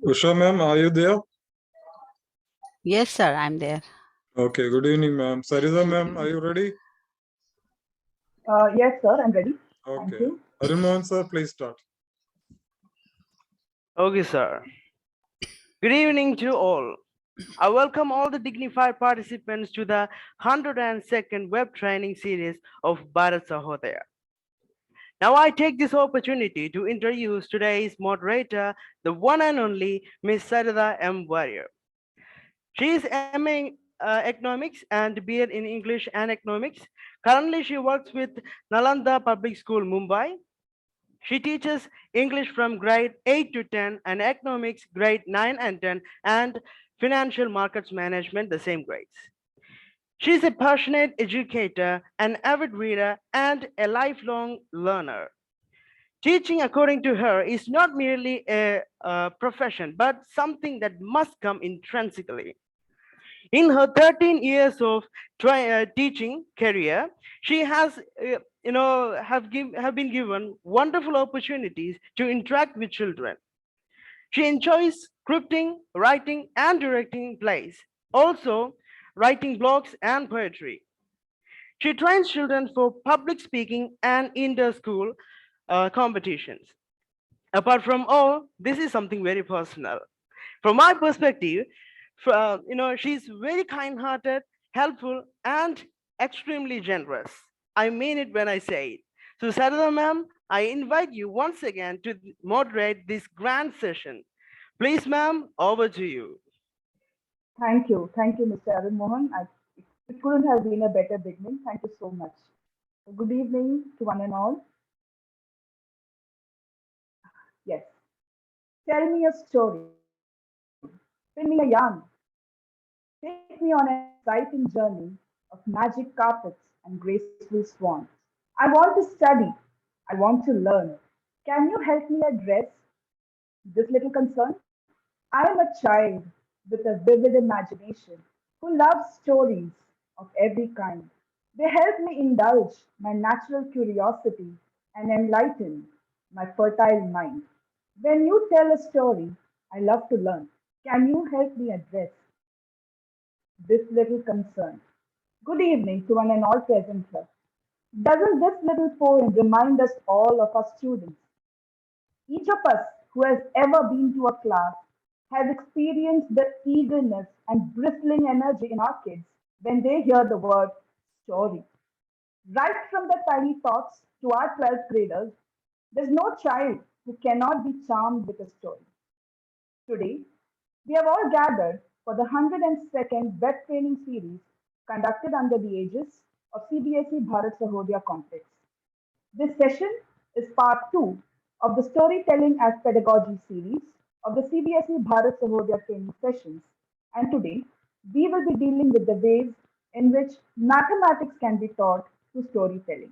Usha ma'am, are you there? Yes, sir, I'm there. Okay, good evening ma'am. Sarita ma'am, are you ready? Yes, sir, I'm ready. Thank Okay. you. Arun Mohan sir, please start. Okay, sir. Good evening to all. I welcome all the dignified participants to the 102nd web training series of Bharat Sahodaya. Now I take this opportunity to introduce today's moderator, the one and only Miss Sarada M. Warrior. She is MA Economics and BA in English and Economics. Currently, she works with Nalanda Public School, Mumbai. She teaches English from grade 8 to 10 and economics grade 9 and 10 and financial markets management the same grades. She is a passionate educator, an avid reader, and a lifelong learner. Teaching, according to her, is not merely a profession, but something that must come intrinsically. In her 13 years of teaching career, she has, have been given wonderful opportunities to interact with children. She enjoys scripting, writing, and directing plays. Also, writing blogs and poetry. She trains children for public speaking and inter-school competitions. Apart from all, this is something very personal. From my perspective, she's very kind-hearted, helpful, and extremely generous. I mean it when I say it. So, Sarada ma'am, I invite you once again to moderate this grand session. Please, ma'am, over to you. Thank you. Thank you, Mr. Arun Mohan. It couldn't have been a better beginning. Thank you so much. Good evening to one and all. Yes. Tell me a story. Fill me a yarn. Take me on an exciting journey of magic carpets and graceful swans. I want to study. I want to learn. Can you help me address this little concern? I am a child with a vivid imagination who loves stories of every kind. They help me indulge my natural curiosity and enlighten my fertile mind. When you tell a story, I love to learn. Can you help me address this little concern? Good evening to one and all present here. Doesn't this little poem remind us all of our students? Each of us who has ever been to a class has experienced the eagerness and bristling energy in our kids when they hear the word story. Right from the tiny tots to our 12th graders, there's no child who cannot be charmed with a story. Today, we have all gathered for the 102nd web training series conducted under the aegis of CBSE Bharat Sahodaya Complex. This session is part 2 of the Storytelling as Pedagogy series of the CBSE Bharat Sahodaya training sessions. And today, we will be dealing with the ways in which mathematics can be taught through storytelling.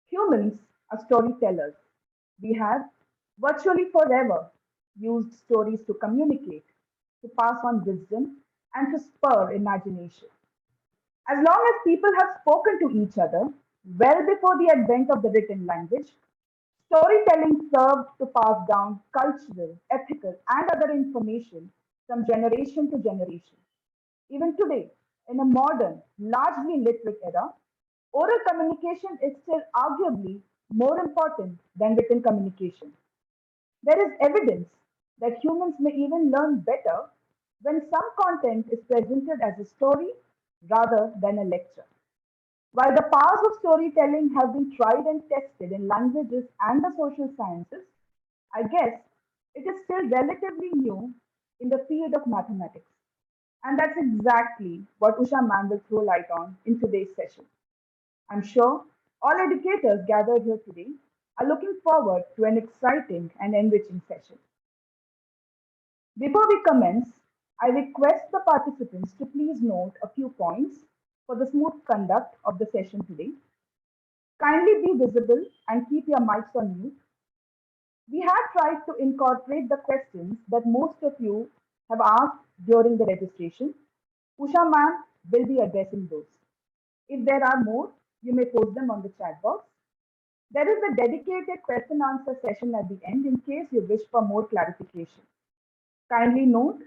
Humans are storytellers. We have virtually forever used stories to communicate, to pass on wisdom, and to spur imagination. As long as people have spoken to each other, well before the advent of the written language, storytelling served to pass down cultural, ethical, and other information from generation to generation. Even today, in a modern, largely literate era, oral communication is still arguably more important than written communication. There is evidence that humans may even learn better when some content is presented as a story rather than a lecture. While the powers of storytelling have been tried and tested in languages and the social sciences, I guess it is still relatively new in the field of mathematics. And that's exactly what Usha Ma'am will throw light on in today's session. I'm sure all educators gathered here today are looking forward to an exciting and enriching session. Before we commence, I request the participants to please note a few points for the smooth conduct of the session today. Kindly be visible and keep your mics on mute. We have tried to incorporate the questions that most of you have asked during the registration. Usha ma'am will be addressing those. If there are more, you may post them on the chat box. There is a dedicated question answer session at the end in case you wish for more clarification. Kindly note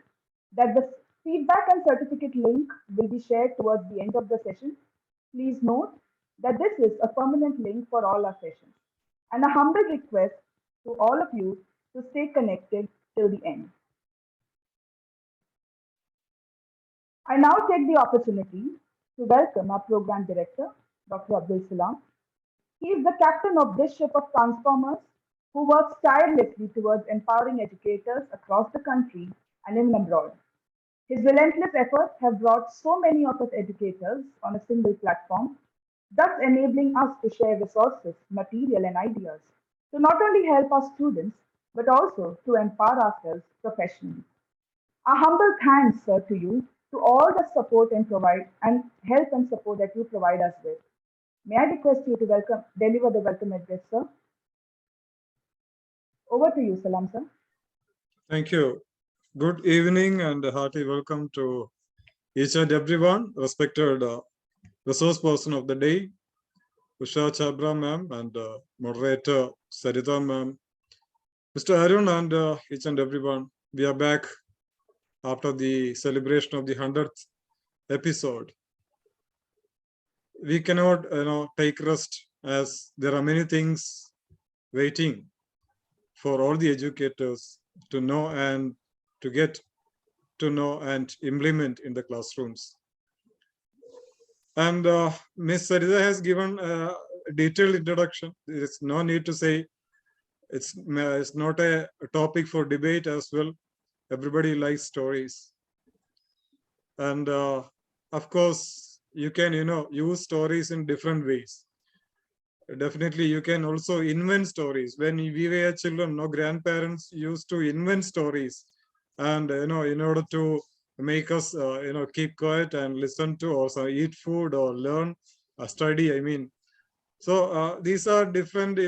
that the feedback and certificate link will be shared towards the end of the session. Please note that this is a permanent link for all our sessions, and a humble request to all of you to stay connected till the end. I now take the opportunity to welcome our program director, Dr. Abdul Salam. He is the captain of this ship of transformers who works tirelessly towards empowering educators across the country and in abroad. His relentless efforts have brought so many of us educators on a single platform, thus enabling us to share resources, material, and ideas to not only help our students but also to empower ourselves professionally. A humble thanks, sir, to you to all the support and provide and help and support that you provide us with. May I request you to deliver the welcome address, sir? Over to you, Salam, sir. Thank you. Good evening and a hearty welcome to each and everyone, respected resource person of the day, Usha Chabra ma'am, and moderator Sarita ma'am, Mr. Arun, and each and everyone. We are back after the celebration of the 100th episode. We cannot, take rest as there are many things waiting for all the educators to know and to get to know and implement in the classrooms. And Ms. Sarita has given a detailed introduction. There is no need to say it's not a topic for debate as well. Everybody likes stories. And of course, you can, use stories in different ways. Definitely, you can also invent stories. When we were children, no grandparents used to invent stories, and in order to make us, keep quiet and listen to, or eat food or learn, study. I mean, so these are different,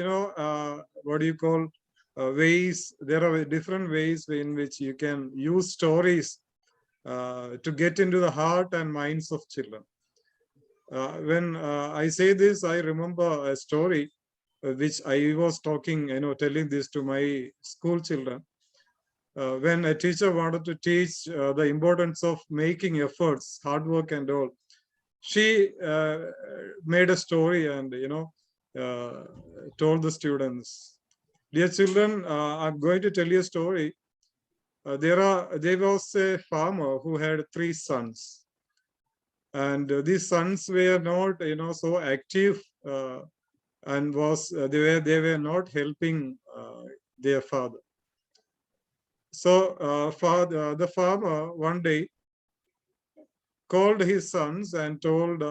what do you call ways? There are different ways in which you can use stories to get into the heart and minds of children. When I say this, I remember a story which I was talking, telling this to my school children. When a teacher wanted to teach the importance of making efforts, hard work and all, she made a story and, told the students, dear children, I'm going to tell you a story. There was a farmer who had 3 sons. And these sons were not, so active and they were not helping their father. So the farmer one day called his sons and told,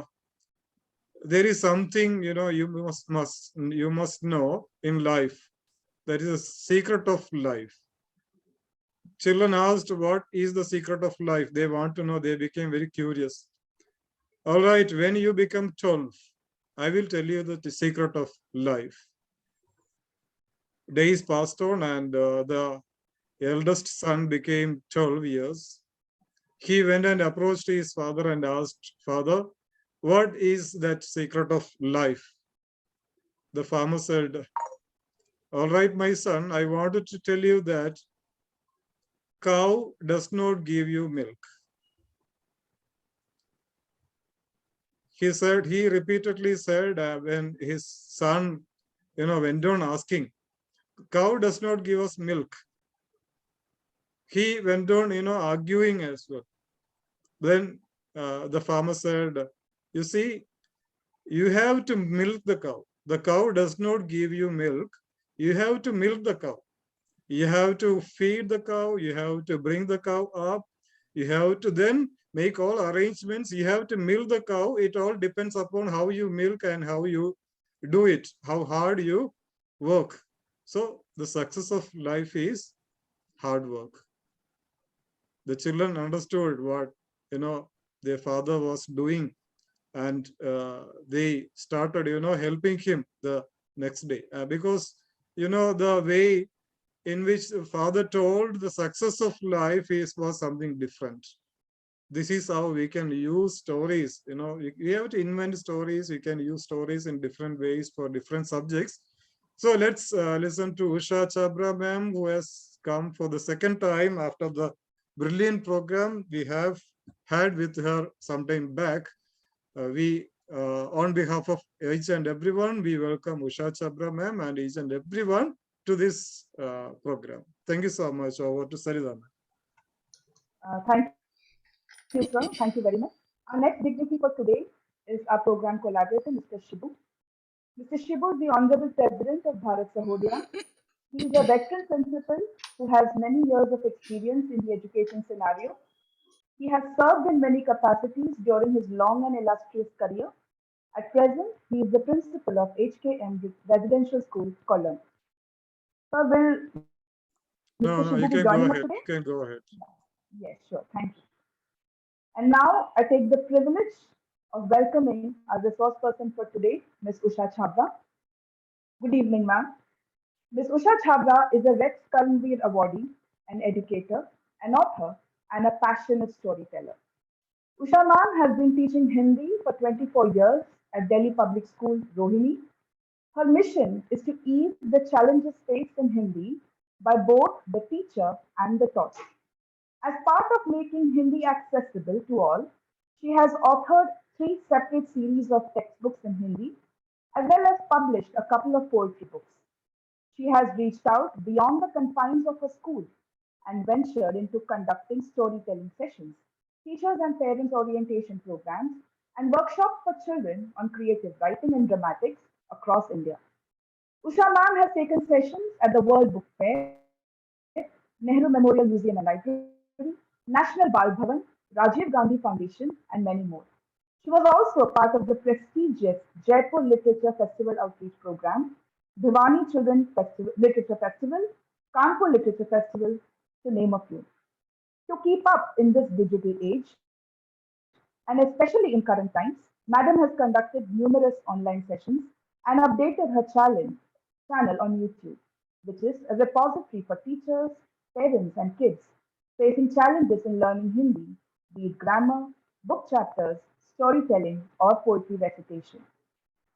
there is something, you must know in life. That is a secret of life. Children asked, what is the secret of life? They want to know. They became very curious. All right, when you become 12, I will tell you the secret of life. Days passed on and the eldest son became 12 years. He went and approached his father and asked, Father, what is that secret of life? The farmer said, all right, my son, I wanted to tell you that cow does not give you milk. He repeatedly said when his son, went on asking, cow does not give us milk. He went on, arguing as well. Then the farmer said, you see, you have to milk the cow. The cow does not give you milk. You have to milk the cow. You have to feed the cow. You have to bring the cow up. You have to then make all arrangements. You have to milk the cow. It all depends upon how you milk and how you do it, how hard you work. So the success of life is hard work. The children understood what, their father was doing, and they started, helping him the next day because, the way in which the father told the success of life was something different. This is how we can use stories. We have to invent stories. We can use stories in different ways for different subjects. So let's listen to Usha Chabra ma'am, who has come for the second time after the brilliant program we have had with her some time back. On behalf of each and everyone, we welcome Usha Chabra ma'am and each and everyone to this program. Thank you so much. Over to Sarida ma'am. Thank you, sir. Thank you very much. Our next dignity for today is our program collaborator, Mr. Shibu. Mr. Shibu is the Honorable President of Bharat Sahodaya. He is a veteran principal who has many years of experience in the education scenario. He has served in many capacities during his long and illustrious career. At present, he is the principal of HKM Residential School, Kollam. Sir, will Mr. Shibu be joining us No, today? you can go ahead. You can go ahead. Yes, sure. Thank you. And now I take the privilege of welcoming our resource person for today, Ms. Usha Chabra. Good evening, ma'am. Ms. Usha Chabra is a Rex Karanveer Awardee, an educator, an author, and a passionate storyteller. Usha ma'am has been teaching Hindi for 24 years at Delhi Public School, Rohini. Her mission is to ease the challenges faced in Hindi by both the teacher and the taught. As part of making Hindi accessible to all, she has authored three separate series of textbooks in Hindi, as well as published a couple of poetry books. She has reached out beyond the confines of her school and ventured into conducting storytelling sessions, teachers and parents orientation programs, and workshops for children on creative writing and dramatics across India. Usha ma'am has taken sessions at the World Book Fair, Nehru Memorial Museum and Library, National Bal Bhavan, Rajiv Gandhi Foundation, and many more. She was also a part of the prestigious Jaipur Literature Festival outreach program, Bhiwani Children's Literature Festival, Kanpur Literature Festival, to name a few. To keep up in this digital age, and especially in current times, Madam has conducted numerous online sessions and updated her channel on YouTube, which is a repository for teachers, parents, and kids facing challenges in learning Hindi, be it grammar, book chapters, storytelling, or poetry recitation.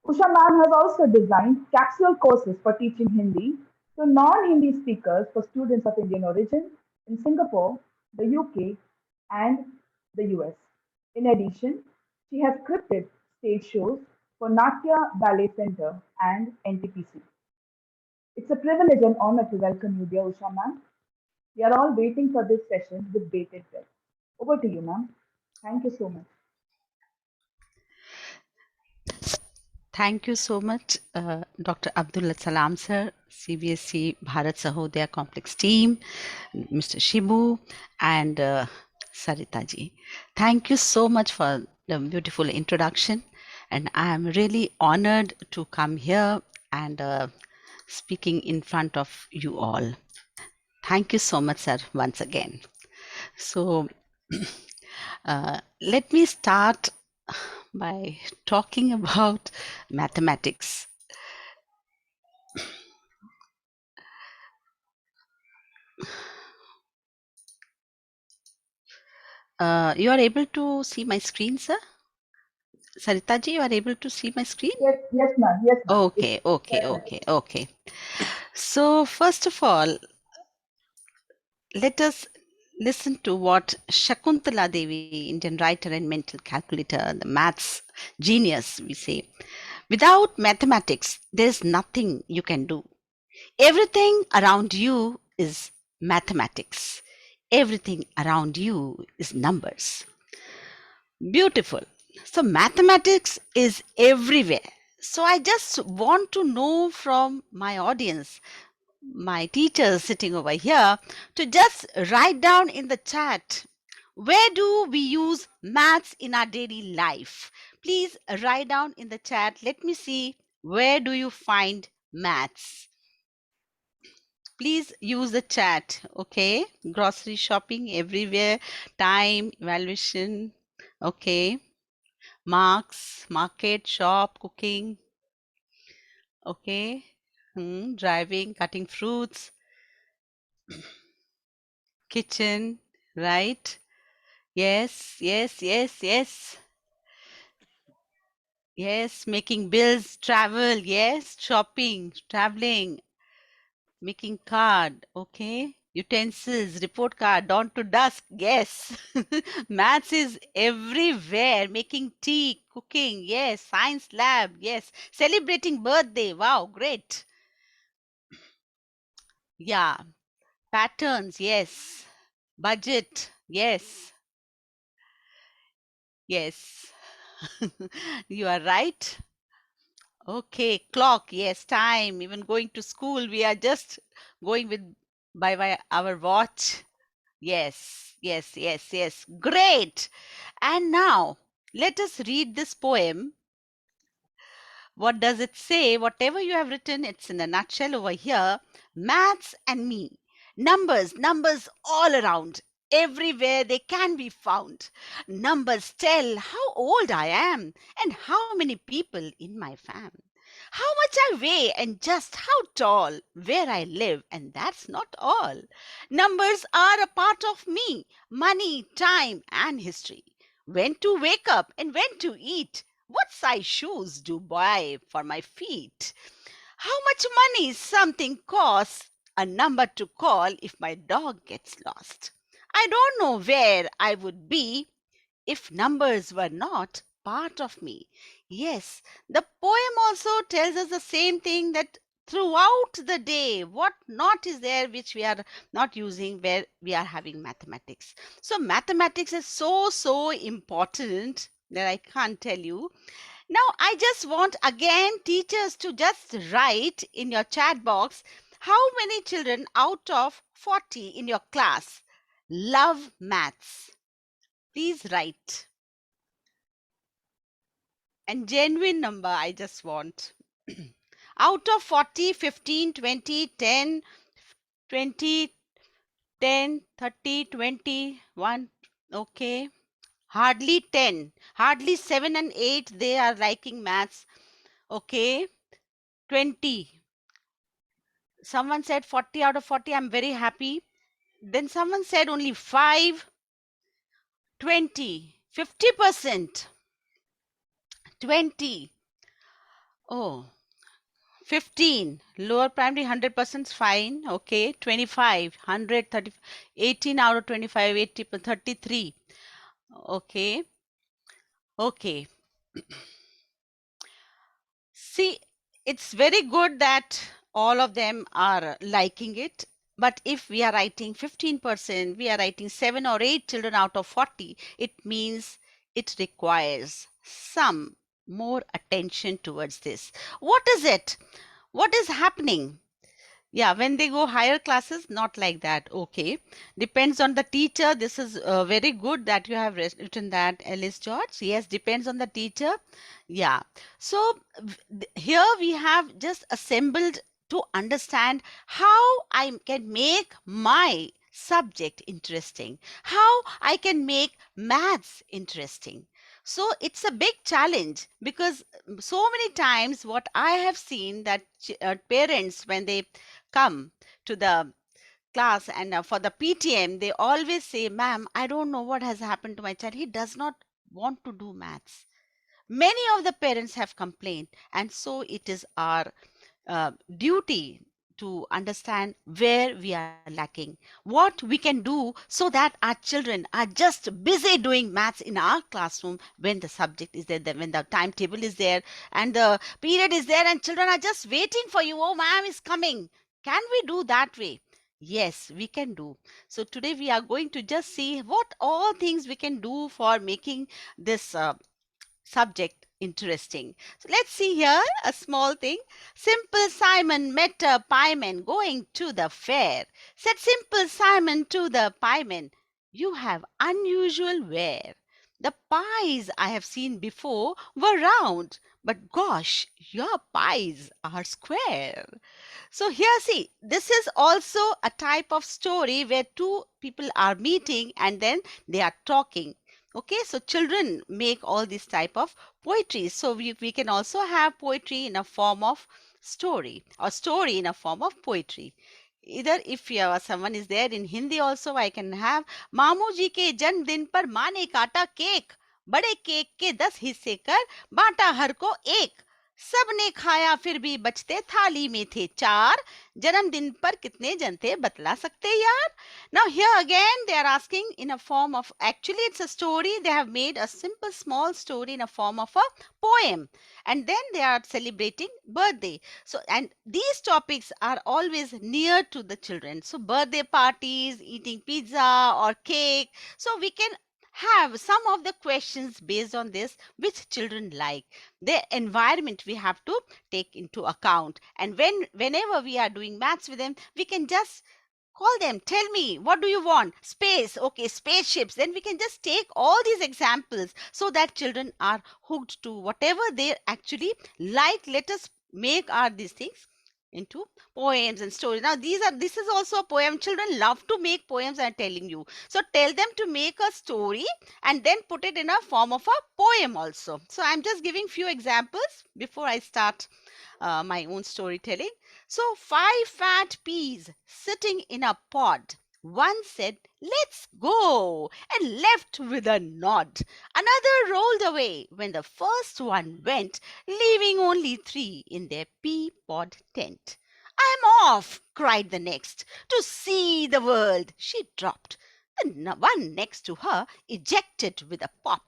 Usha ma'am has also designed capsule courses for teaching Hindi to non-Hindi speakers for students of Indian origin in Singapore, the UK, and the US. In addition, she has scripted stage shows for Natya Ballet Center and NTPC. It's a privilege and honor to welcome you, dear Usha ma'am. We are all waiting for this session with bated breath. Over to you, ma'am. Thank you so much. Thank you so much, Dr. Abdullah Salam sir, CBSE Bharat Sahodaya Complex team, Mr. Shibu, and Sarita ji. Thank you so much for the beautiful introduction, and I am really honored to come here and speaking in front of you all. Thank you so much, sir, once again. So, let me start by talking about mathematics. You are able to see my screen, sir? Sarita ji, you are able to see my screen? Yes, yes, ma'am. Yes, ma'am. Okay. So, first of all, let us listen to what Shakuntala Devi, Indian writer and mental calculator, the maths genius, we say. Without mathematics, there's nothing you can do. Everything around you is mathematics. Everything around you is numbers. Beautiful. So, mathematics is everywhere. So, I just want to know from my audience, my teachers sitting over here, to just write down in the chat, where do we use maths in our daily life? Please write down in the chat. Let me see, where do you find maths? Please use the chat. Okay, grocery shopping everywhere, time evaluation. Okay, marks, market, shop, cooking. Okay, driving, cutting fruits, kitchen, right? Yes. Yes, making bills, travel, yes, shopping, traveling, making card, okay? Utensils, report card, dawn to dusk. Yes. Maths is everywhere. Making tea, cooking. Yes. Science lab. Yes. Celebrating birthday. Wow, great. Yeah. Patterns. Yes. Budget. Yes. Yes. You are right. Okay. Clock. Yes. Time. Even going to school, we are just going with by our watch. Yes. Yes. Yes. Yes. Great. And now, let us read this poem. What does it say? Whatever you have written, it's in a nutshell over here. Maths and me. Numbers, numbers all around. Everywhere they can be found. Numbers tell how old I am and how many people in my fam. How much I weigh and just how tall, where I live, and that's not all. Numbers are a part of me, money, time, and history. When to wake up and when to eat, what size shoes do buy for my feet? How much money something costs? A number to call if my dog gets lost. I don't know where I would be if numbers were not part of me. Yes, the poem also tells us the same thing, that throughout the day, what not is there which we are not using where we are having mathematics. So, mathematics is so important that I can't tell you. Now, I just want again teachers to just write in your chat box how many children out of 40 in your class love maths. Please write. And genuine number, I just want. Out of 40, 15, 20, 10, 20, 10, 30, 20, 1. Okay. Hardly 10. Hardly 7 and 8, they are liking maths. Okay. 20. Someone said 40 out of 40, I'm very happy. Then someone said only 5, 20, 50%, 20. Oh, 15. Lower primary 100% is fine. Okay. 25, 100, 30, 18 out of 25, 80, 33. Okay. Okay. See, it's very good that all of them are liking it. But if we are writing 15%, we are writing 7 or 8 children out of 40, it means it requires some more attention towards this. What is it? What is happening? Yeah, when they go higher classes, not like that. Okay. Depends on the teacher. This is very good that you have written that, Alice George. Yes, depends on the teacher. Yeah. So here we have just assembled to understand how I can make my subject interesting, how I can make maths interesting. So it's a big challenge, because so many times what I have seen that parents, when they come to the class and for the PTM, they always say, ma'am, I don't know what has happened to my child. He does not want to do maths. Many of the parents have complained, and so it is our duty to understand where we are lacking, what we can do so that our children are just busy doing maths in our classroom when the subject is there, when the timetable is there, and the period is there, and children are just waiting for you. Oh, ma'am is coming. Can we do that way? Yes, we can do. So today we are going to just see what all things we can do for making this subject interesting. So let's see here a small thing. Simple Simon met a pieman going to the fair. Said Simple Simon to the pieman, you have unusual wear. The pies I have seen before were round, but gosh, your pies are square. So here, see, this is also a type of story where two people are meeting and then they are talking. Okay, so children make all this type of poetry. So we can also have poetry in a form of story, or story in a form of poetry. Either if someone is there in Hindi also, I can have मामू जी के जन्मदिन पर माँ ने काटा cake, बड़े cake के 10 हिस्से कर बांटा हर को एक. सबने खाया फिर भी बचते थाली में थे चार, जन्मदिन पर कितने जन थे बतला सकते यार. Now here again they are asking in a form of, actually it's a story. They have made a simple small story in a form of a poem, and then they are celebrating birthday. So, and these topics are always near to the children. So birthday parties, eating pizza or cake. So we can have some of the questions based on this which children like. Their environment we have to take into account, and whenever we are doing maths with them, we can just call them, tell me what do you want, space, okay, spaceships. Then we can just take all these examples so that children are hooked to whatever they actually like. Let us make our these things into poems and stories. Now this is also a poem. Children love to make poems, I'm telling you. So tell them to make a story and then put it in a form of a poem also. So I'm just giving few examples before I start my own storytelling. So, 5 fat peas sitting in a pod. One said, "Let's go," and left with a nod. Another rolled away when the first one went, leaving only 3 in their pea pod tent. "I'm off," cried the next, "to see the world." She dropped. The one next to her ejected with a pop.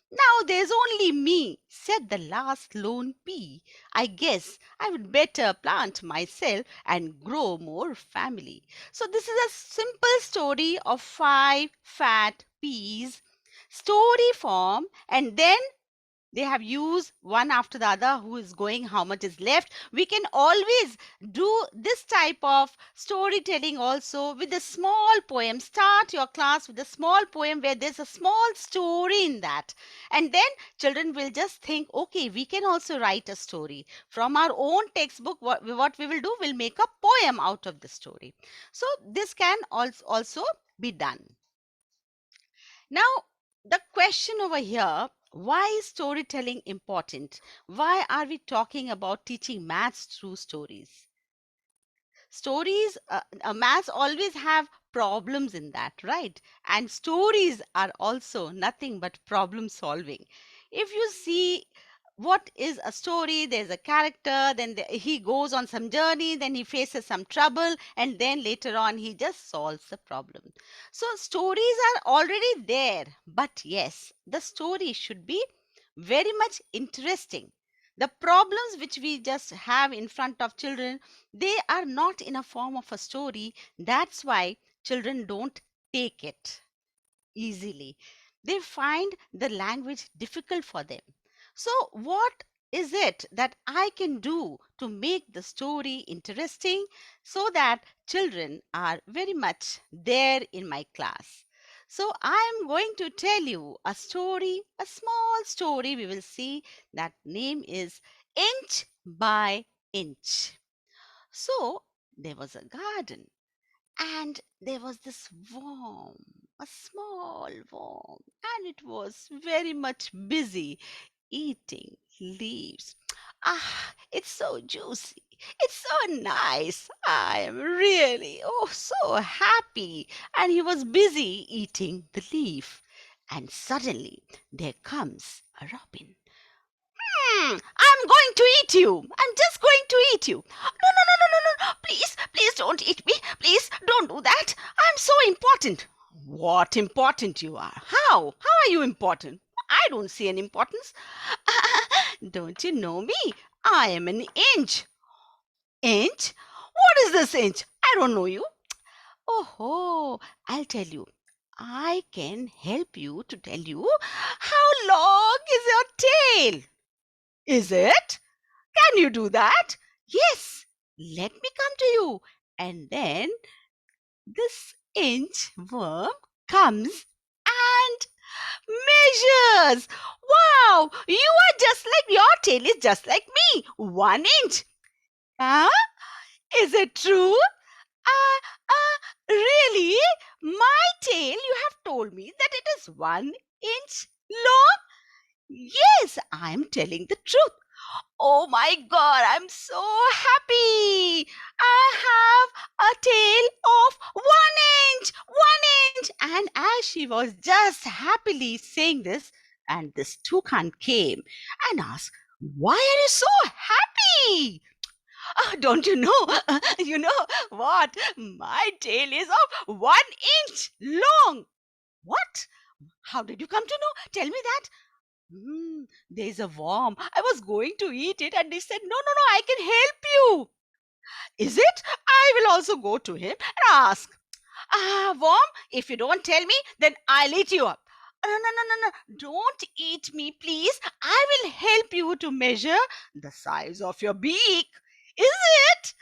"Now there's only me," said the last lone pea. "I guess I would better plant myself and grow more family." So this is a simple story of 5 fat peas, story form, and then they have used one after the other, who is going, how much is left. We can always do this type of storytelling also with a small poem. Start your class with a small poem where there's a small story in that, and then children will just think, okay, we can also write a story from our own textbook. What we will do, we'll make a poem out of the story. So this can also be done. Now, the question over here, why is storytelling important? Why are we talking about teaching maths through stories? Stories, maths always have problems in that, right? And stories are also nothing but problem solving. If you see what is a story, there's a character, then he goes on some journey, then he faces some trouble, and then later on he just solves the problem. So stories are already there, but yes, the story should be very much interesting. The problems which we just have in front of children, they are not in a form of a story. That's why children don't take it easily. They find the language difficult for them. So, what is it that I can do to make the story interesting so that children are very much there in my class? So, I am going to tell you a story, a small story. We will see that name is Inch by Inch. So, there was a garden, and there was this worm, a small worm, and it was very much busy eating leaves. Ah, it's so juicy. It's so nice. I am really, oh, so happy. And he was busy eating the leaf. And suddenly there comes a robin. I'm going to eat you. I'm just going to eat you. No, no, no, no, no, no. Please, please don't eat me. Please don't do that. I'm so important. What important you are? How? How are you important? I don't see any importance. Don't you know me? I am an inch. Inch? What is this inch? I don't know you. Oh, I'll tell you. I can help you to tell you how long is your tail. Is it? Can you do that? Yes. Let me come to you. And then this inch worm comes and measures. Wow, you are just like, your tail is just like me. 1 inch. Huh? Is it true? Really? My tail, you have told me that it is 1 inch long? Yes, I'm telling the truth. Oh my God, I'm so happy. I have a tail of 1 inch, 1 inch. And as she was just happily saying this, and this toucan came and asked, Why are you so happy? Don't you know? You know what? My tail is of 1 inch long. What? How did you come to know? Tell me that. There's a worm. I was going to eat it, and they said, no, no, no, I can help you. Is it? I will also go to him and ask. Worm, if you don't tell me, then I'll eat you up. No, no, no, no, no. Don't eat me, please. I will help you to measure the size of your beak. Is it?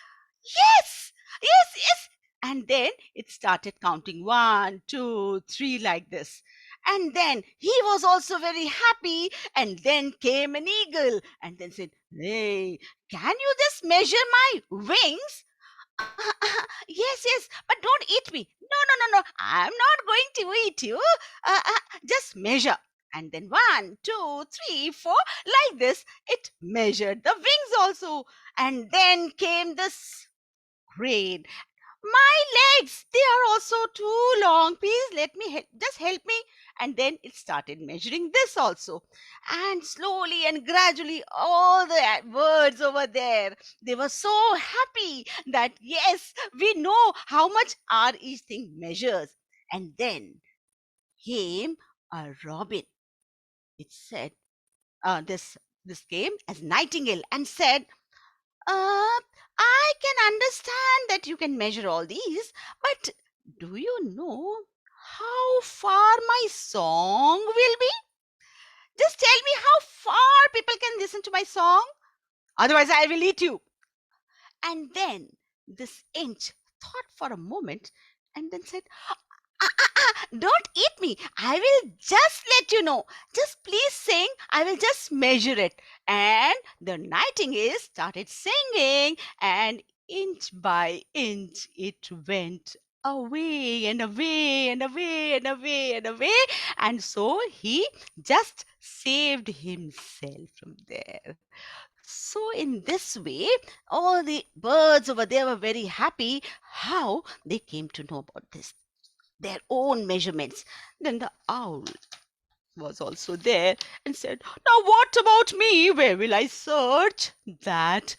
Yes, yes, yes. And then it started counting 1, 2, 3 like this. And then he was also very happy. And then came an eagle and then said, hey, can you just measure my wings? Yes, yes, but don't eat me. No, no, no, no. I'm not going to eat you. Just measure. And then 1, 2, 3, 4, like this. It measured the wings also. And then came this great. My legs, they are also too long. Please let me just help me. And then it started measuring this also. And slowly and gradually, all the birds over there, they were so happy that yes, we know how much our each thing measures. And then came a robin. It said, this came as nightingale and said, I can understand that you can measure all these, but do you know how far my song will be? Just tell me how far people can listen to my song. Otherwise, I will eat you. And then this inch thought for a moment and then said, don't eat me. I will just let you know. Just please sing. I will just measure it. And the nightingale started singing, and inch by inch it went away and away and away and away and away. And so he just saved himself from there. So, in this way, all the birds over there were very happy how they came to know about this, their own measurements. Then the owl was also there and said, now what about me? Where will I search? That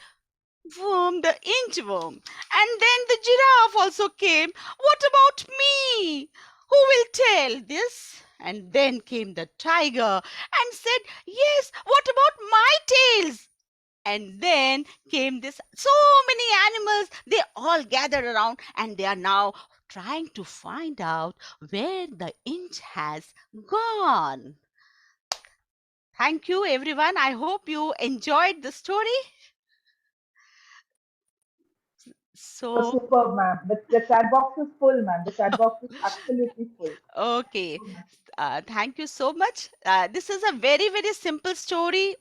worm, the inchworm. And then the giraffe also came. What about me? Who will tell this? And then came the tiger and said, yes, what about my tails? And then came this so many animals, they all gathered around and they are now trying to find out where the inch has gone. Thank you, everyone. I hope you enjoyed the story. That was So, superb, ma'am. The chat box is full, ma'am. The chat box is absolutely full. okay. Thank you so much. This is a very, very simple story.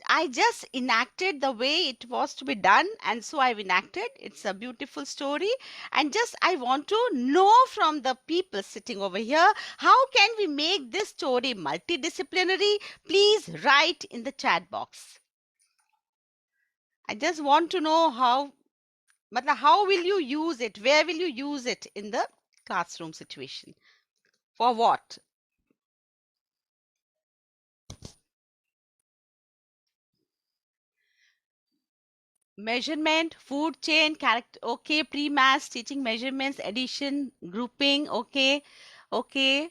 I just enacted the way it was to be done, and so I've enacted. It's a beautiful story, and just I want to know from the people sitting over here, how can we make this story multidisciplinary? Please write in the chat box. I just want to know how will you use it? Where will you use it in the classroom situation? For what? Measurement, food chain, character, okay, pre-mass, teaching measurements, addition, grouping, okay, okay,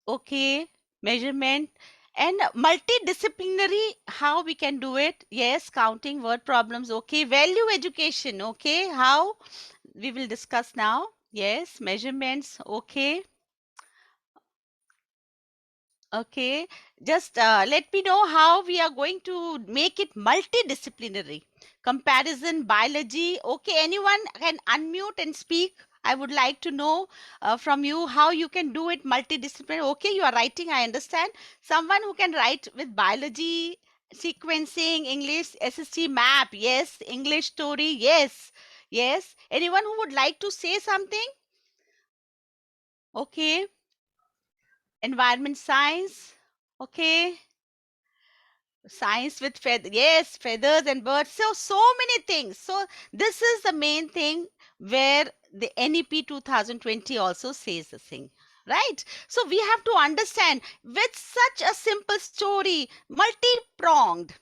okay, measurement, and multidisciplinary, how we can do it, yes, counting, word problems, okay, value education, okay, how we will discuss now, yes, measurements, okay. Okay, just let me know how we are going to make it multidisciplinary. Comparison, biology. Okay, anyone can unmute and speak. I would like to know from you how you can do it multidisciplinary. Okay, you are writing, I understand. Someone who can write with biology, sequencing, English, SST, map. Yes, English story. Yes, yes. Anyone who would like to say something? Okay, environment science. Okay. Science with feathers, yes, feathers and birds, so many things. So this is the main thing where the NEP 2020 also says the thing. right? So we have to understand with such a simple story, multi-pronged.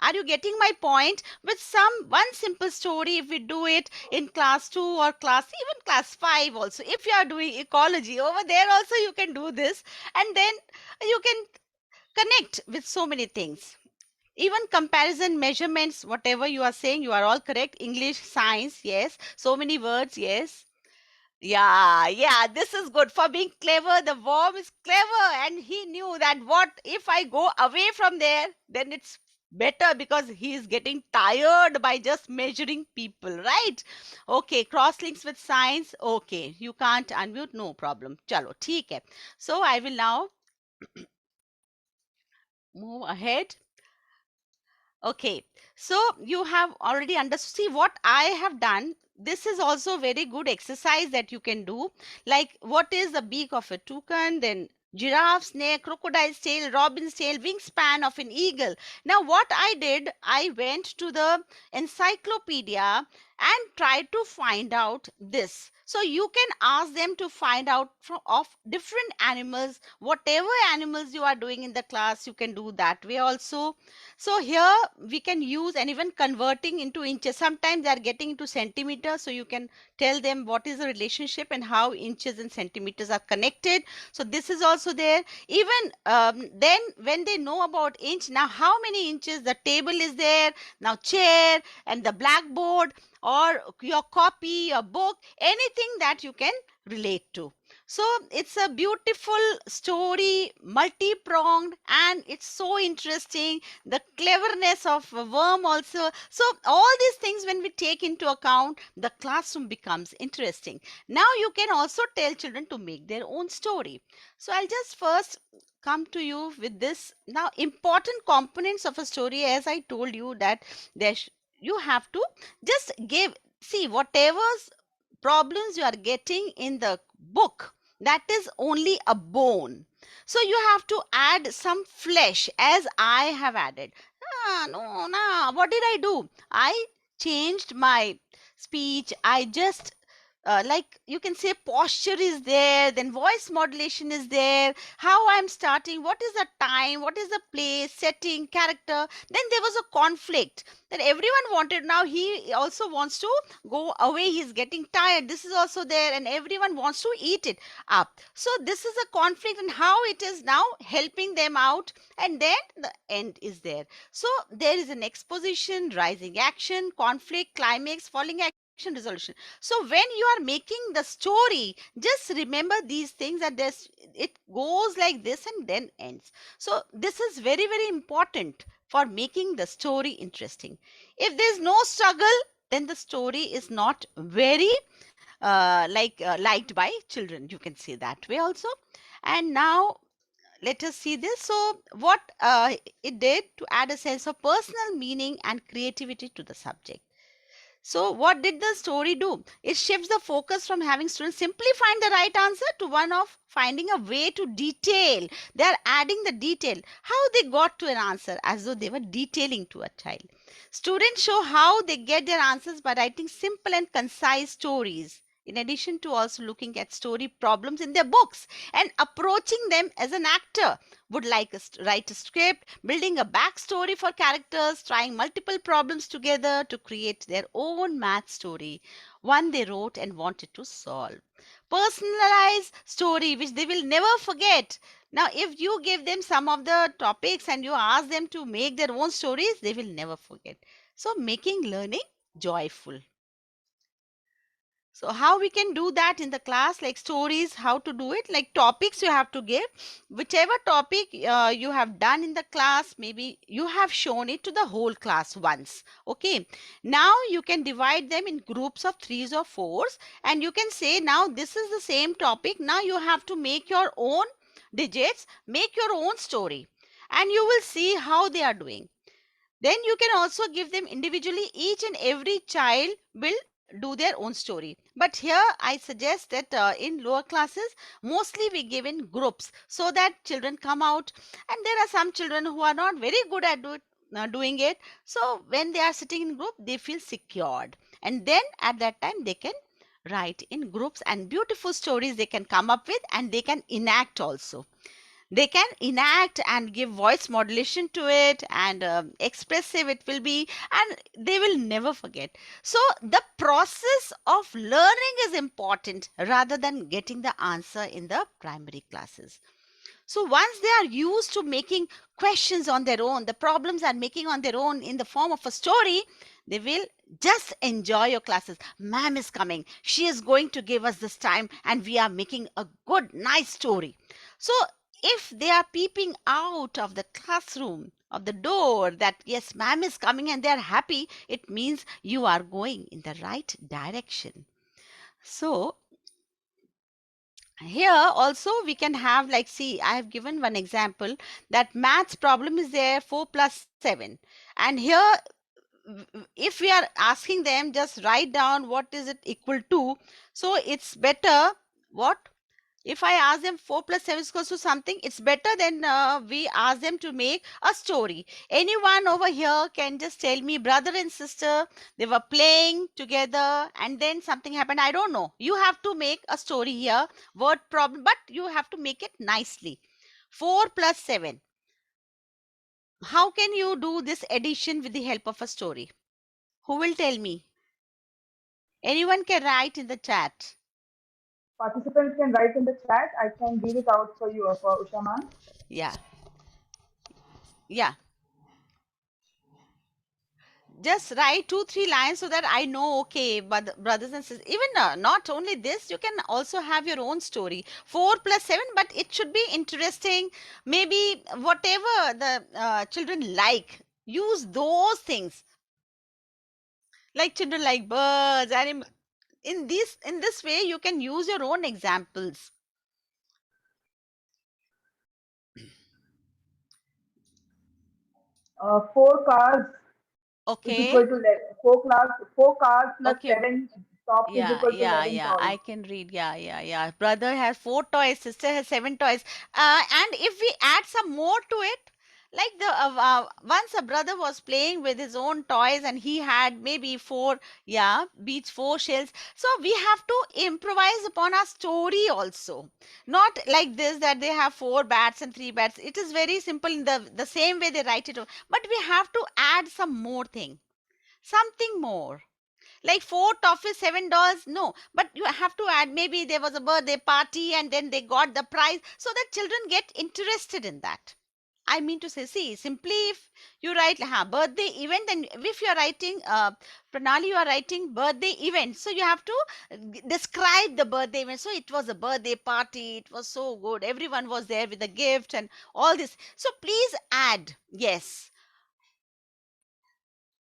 Are you getting my point? With some one simple story, if we do it in class 2 or class even class 5 also, if you are doing ecology over there also, you can do this, and then you can connect with so many things. Even comparison, measurements, whatever you are saying, you are all correct. English, science, yes. So many words, yes. Yeah, this is good. For being clever, the worm is clever, and he knew that what if I go away from there, then it's better because he is getting tired by just measuring people, right? Okay, cross links with science. Okay, you can't unmute, no problem. Chalo, theek hai. So I will now move ahead. Okay, so you have already understood. See what I have done. This is also very good exercise that you can do. Like, what is the beak of a toucan? Then giraffe's neck, crocodile's tail, robin's tail, wingspan of an eagle. Now, what I did, I went to the encyclopedia and tried to find out this. So you can ask them to find out of different animals, whatever animals you are doing in the class, you can do that way also. So here we can use, and even converting into inches. Sometimes they are getting into centimeters, so you can tell them what is the relationship and how inches and centimeters are connected. So this is also there. Even then, when they know about inch, now how many inches the table is there, now chair and the blackboard or your copy, your book, anything that you can relate to. So it's a beautiful story, multi-pronged, and it's so interesting. The cleverness of a worm also. So all these things, when we take into account, the classroom becomes interesting. Now you can also tell children to make their own story. So I'll just first come to you with this. Now, important components of a story, as I told you, that you have to just give, see, whatever problems you are getting in the book, that is only a bone. So you have to add some flesh, as I have added. No, no, what did I do? I changed my speech. I just like, you can say posture is there, then voice modulation is there, how I'm starting, what is the time, what is the place, setting, character. Then there was a conflict that everyone wanted. Now he also wants to go away, he's getting tired. This is also there, and everyone wants to eat it up. So this is a conflict, and how it is now helping them out, and then the end is there. So there is an exposition, rising action, conflict, climax, falling action, resolution. So when you are making the story, just remember these things, that this, it goes like this and then ends. So this is very, very important for making the story interesting. If there is no struggle, then the story is not very liked by children, you can say that way also. And now let us see this. So what it did to add a sense of personal meaning and creativity to the subject. So what did the story do? It shifts the focus from having students simply find the right answer to one of finding a way to detail. They are adding the detail, how they got to an answer, as though they were detailing to a child. Students show how they get their answers by writing simple and concise stories, in addition to also looking at story problems in their books and approaching them as an actor would like write a script, building a backstory for characters, trying multiple problems together to create their own math story, one they wrote and wanted to solve. Personalized story which they will never forget. Now, if you give them some of the topics and you ask them to make their own stories, they will never forget. So, making learning joyful. So how we can do that in the class, like stories, how to do it, like topics you have to give, whichever topic you have done in the class, maybe you have shown it to the whole class once. Okay. Now you can divide them in groups of threes or fours, and you can say, now this is the same topic. Now you have to make your own digits, make your own story, and you will see how they are doing. Then you can also give them individually. Each and every child will do their own story. But here I suggest that in lower classes, mostly we give in groups so that children come out. And there are some children who are not very good at doing it. So when they are sitting in group, they feel secured. And then at that time, they can write in groups, and beautiful stories they can come up with, and they can enact also. They can enact and give voice modulation to it, and expressive it will be, and they will never forget. So the process of learning is important rather than getting the answer in the primary classes. So once they are used to making questions on their own, the problems are making on their own in the form of a story, they will just enjoy your classes. Ma'am is coming. She is going to give us this time, and we are making a good, nice story. So if they are peeping out of the classroom, of the door, that yes, ma'am is coming, and they are happy, it means you are going in the right direction. So here also we can have, like, see, I have given one example that maths problem is there, 4 plus 7, and here if we are asking them just write down what is it equal to, so it's better what, if I ask them 4 plus 7 is equals to something, it's better than we ask them to make a story. Anyone over here can just tell me, brother and sister, they were playing together and then something happened? I don't know. You have to make a story here, word problem, but you have to make it nicely. 4 plus 7. How can you do this addition with the help of a story? Who will tell me? Anyone can write in the chat. Participants can write in the chat. I can read it out for you, for Usha ma'am. Yeah. Yeah. Just write 2-3 lines so that I know, okay, but brothers and sisters, even not only this, you can also have your own story. 4 plus 7, but it should be interesting. Maybe whatever the children like, use those things. Like children like birds, animals. In this way, you can use your own examples. Four cars is Okay. equal to 4 cars plus Okay. 7 tops is Yeah, equal to yeah, 11 yeah. toys. I can read. Yeah, yeah, yeah. Brother has 4 toys, sister has 7 toys. And if we add some more to it, like the once a brother was playing with his own toys and he had maybe four, yeah, beats 4 shells. So we have to improvise upon our story also. Not like this that they have 4 bats and 3 bats. It is very simple in the same way they write it. But we have to add some more thing, something more, like 4 toffees, $7. No, but you have to add, maybe there was a birthday party and then they got the prize, so that children get interested in that. I mean to say, see, simply if you write birthday event, then if you are writing Pranali, you are writing birthday event, so you have to describe the birthday event. So it was a birthday party, it was so good, everyone was there with a gift and all this. So please add, yes,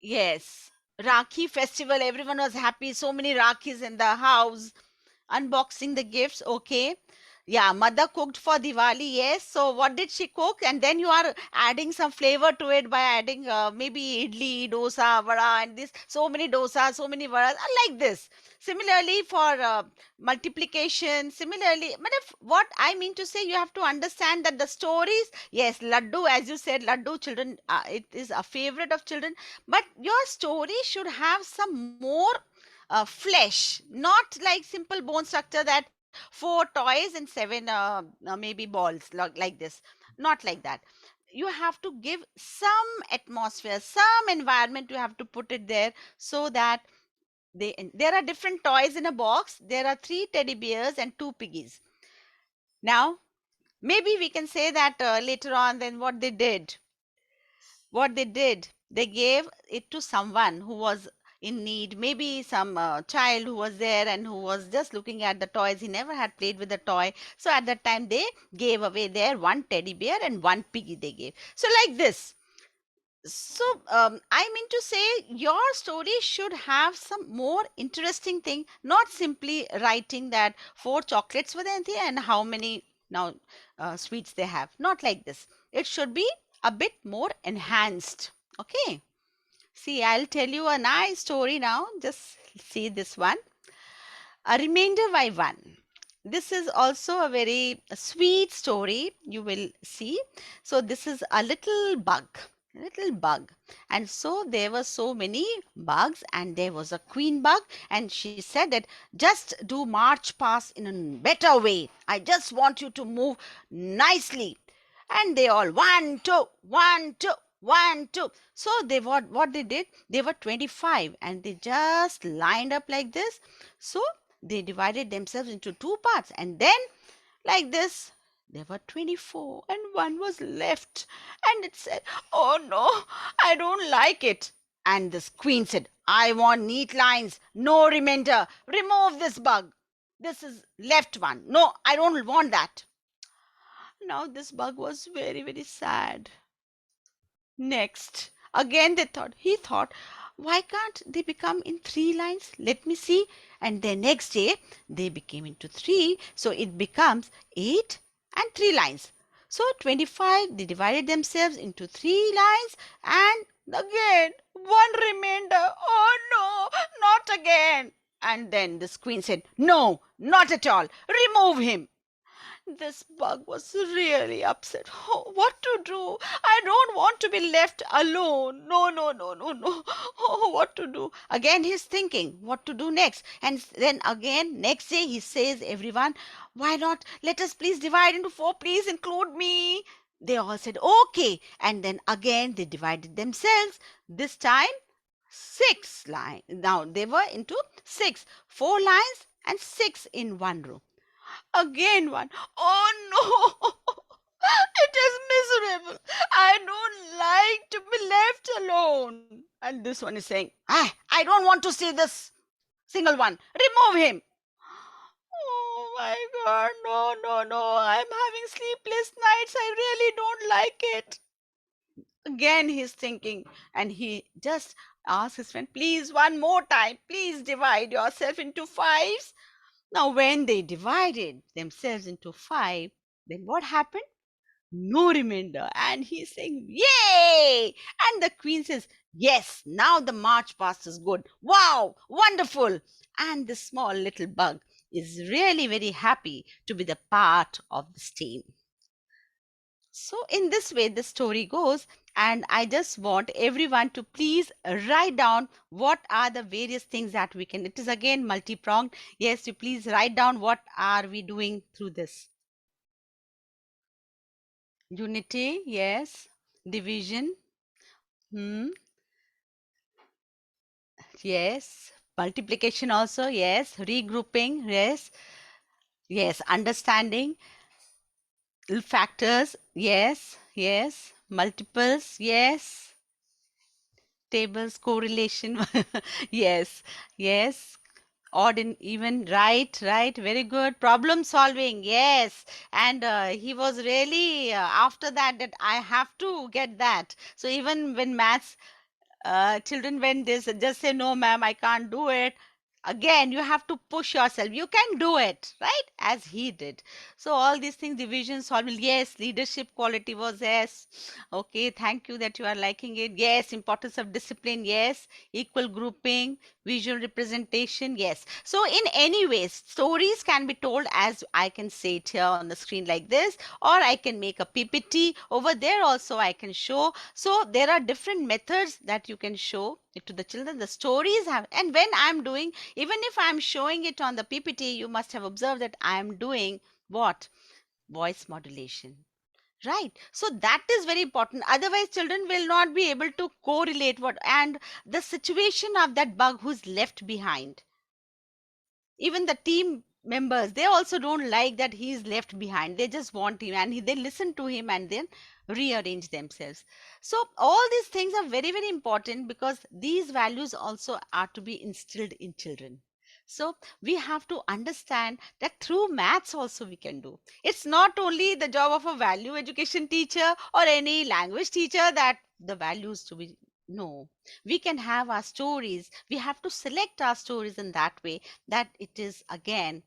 yes. Rakhi festival, everyone was happy. So many Rakhis in the house. Unboxing the gifts, okay. Yeah, mother cooked for Diwali, yes. So what did she cook? And then you are adding some flavor to it by adding maybe idli, dosa, vada, and this. So many dosas, so many vadas, like this. Similarly for multiplication, similarly, but if what I mean to say, you have to understand that the stories, yes, laddu, as you said, laddu, children, it is a favorite of children, but your story should have some more flesh, not like simple bone structure that 4 toys and 7 maybe balls, like this. Not like that. You have to give some atmosphere, some environment. You have to put it there so that there are different toys in a box. There are 3 teddy bears and 2 piggies. Now, maybe we can say that later on, then what they did, they gave it to someone who was in need, maybe some child who was there and who was just looking at the toys. He never had played with the toy, so at that time they gave away their 1 teddy bear and 1 piggy they gave, so like this. So I mean to say, your story should have some more interesting thing, not simply writing that 4 chocolates were there and how many now sweets they have. Not like this. It should be a bit more enhanced. Okay. See, I'll tell you a nice story now. Just see this one. A remainder by one. This is also a very sweet story. You will see. So this is a little bug. little bug. And so there were so many bugs, and there was a queen bug, and she said that just do march past in a better way. I just want you to move nicely. And they all 1 2 1 2 1 2. So they what they did, they were 25, and they just lined up like this. So they divided themselves into two parts, and then like this there were 24, and one was left, and it said, oh no, I don't like it. And this queen said, I want neat lines, no remainder, remove this bug, this is left one, no, I don't want that. Now this bug was very, very sad. Next, again he thought, why can't they become in three lines? Let me see. And then next day, they became into three. So it becomes 8 and 3 lines. So 25, they divided themselves into 3 lines, and again, one remainder. Oh no, not again. And then the queen said, no, not at all. Remove him. This bug was really upset. Oh, what to do? I don't want to be left alone. No, no, no, no, no. Oh, what to do? Again, he's thinking what to do next. And then again, next day, he says, everyone, why not? Let us please divide into 4. Please include me. They all said, okay. And then again, they divided themselves. This time, 6 lines. Now, they were into 6. 4 lines and 6 in one row. Again one. Oh no! It is miserable. I don't like to be left alone. And this one is saying, I don't want to see this single one. Remove him. Oh my God. No, no, no. I'm having sleepless nights. I really don't like it. Again, he's thinking, and he just asks his friend, please, one more time, please divide yourself into 5s. Now, when they divided themselves into 5, then what happened? No remainder. And he's saying, yay! And the queen says, yes, now the march past is good. Wow, wonderful. And the small little bug is really very happy to be the part of this team. So in this way, the story goes, and I just want everyone to please write down what are the various things that we can. It is again multi-pronged. Yes, you please write down what are we doing through this. Unity, yes. Division, yes. Multiplication also, yes. Regrouping, yes. Yes. Understanding, factors, yes. Yes. Multiples, yes. Tables, correlation, yes. Yes. Odd and even, right, very good. Problem solving, yes. And he was really after that I have to get that. So even when maths, children, when they just say, no ma'am, I can't do it, again you have to push yourself, you can do it, right, as he did. So all these things, division, solving, yes. Leadership quality was yes. Okay, thank you that you are liking it. Yes. Importance of discipline, yes. Equal grouping, visual representation, yes. So in any ways, stories can be told as I can say it here on the screen like this, or I can make a PPT over there also, I can show. So there are different methods that you can show it to the children. The stories have, and when I'm doing, even if I'm showing it on the PPT, you must have observed that I am doing what? Voice modulation. Right. So that is very important. Otherwise, children will not be able to correlate what and the situation of that bug who's left behind. Even the team members, they also don't like that he's left behind. They just want him, and they listen to him and then rearrange themselves. So all these things are very, very important, because these values also are to be instilled in children. So we have to understand that through maths also we can do. It's not only the job of a value education teacher or any language teacher that the values to be. No, we can have our stories. We have to select our stories in that way that it is again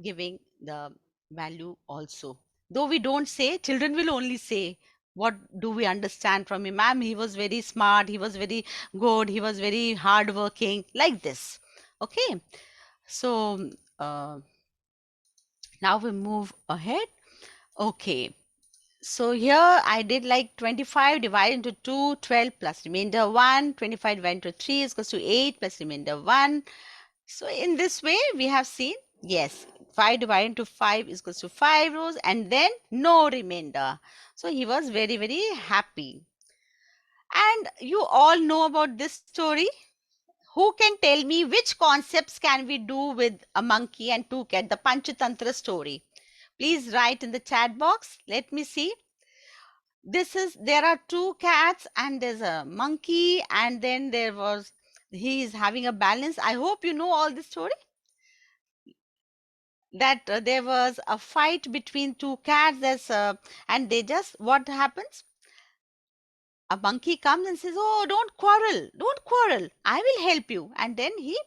giving the value also. Though we don't say, children will only say, what do we understand from him? Ma'am, he was very smart, he was very good, he was very hardworking, like this. Okay. So now we move ahead. Okay. So here I did like 25 divided into 2, 12 plus remainder 1, 25 divided into 3 is equals to 8 plus remainder 1. So in this way we have seen, yes, 5 divided into 5 is equals to 5 rows and then no remainder. So he was very, very happy. And you all know about this story. Who can tell me which concepts can we do with a monkey and two cats, the Panchatantra story? Please write in the chat box. Let me see. There are two cats and there's a monkey and then he is having a balance. I hope you know all this story. That there was a fight between two cats. And what happens? A monkey comes and says, "Oh, don't quarrel. I will help you." And then he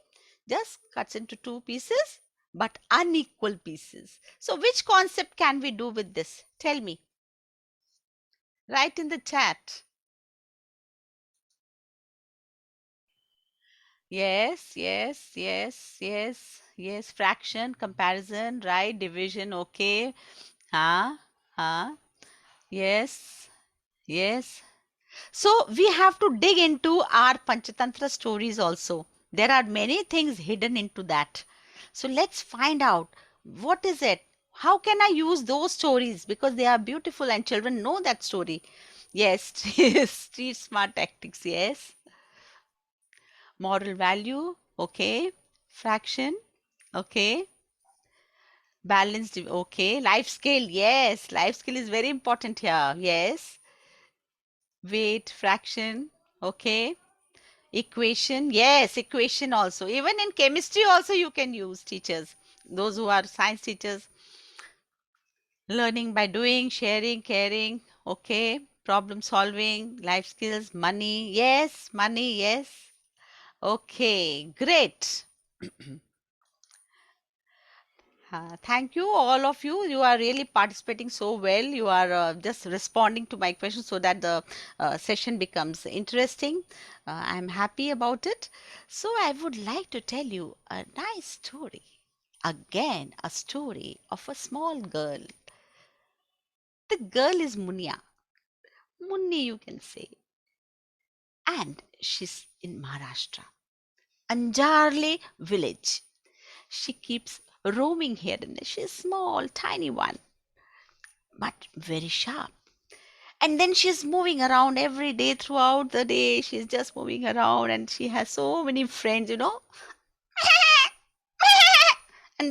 just cuts into two pieces, but unequal pieces. So which concept can we do with this? Tell me. Write in the chat. Yes. Fraction, comparison, right? Division, okay. Huh? Yes. So we have to dig into our Panchatantra stories also. There are many things hidden into that. So let's find out what is it. How can I use those stories? Because they are beautiful and children know that story. Yes, street smart tactics, yes. Moral value, okay. Fraction, okay. Balanced, okay. Life scale, yes. Life scale is very important here, yes. Weight, fraction, okay. Equation, yes, equation also. Even in chemistry also you can use, teachers. Those who are science teachers. Learning by doing, sharing, caring, okay. Problem solving, life skills, money, yes. Money, yes. Okay, great. Thank you, all of you. You are really participating so well. You are just responding to my questions so that the session becomes interesting. I'm happy about it. So I would like to tell you a nice story. Again, a story of a small girl. The girl is Munia. Munni, you can say. And she's in Maharashtra. Anjarle village. She keeps roaming here and there. She's small, tiny one, but very sharp. And then she's moving around every day throughout the day. She's just moving around and she has so many friends. And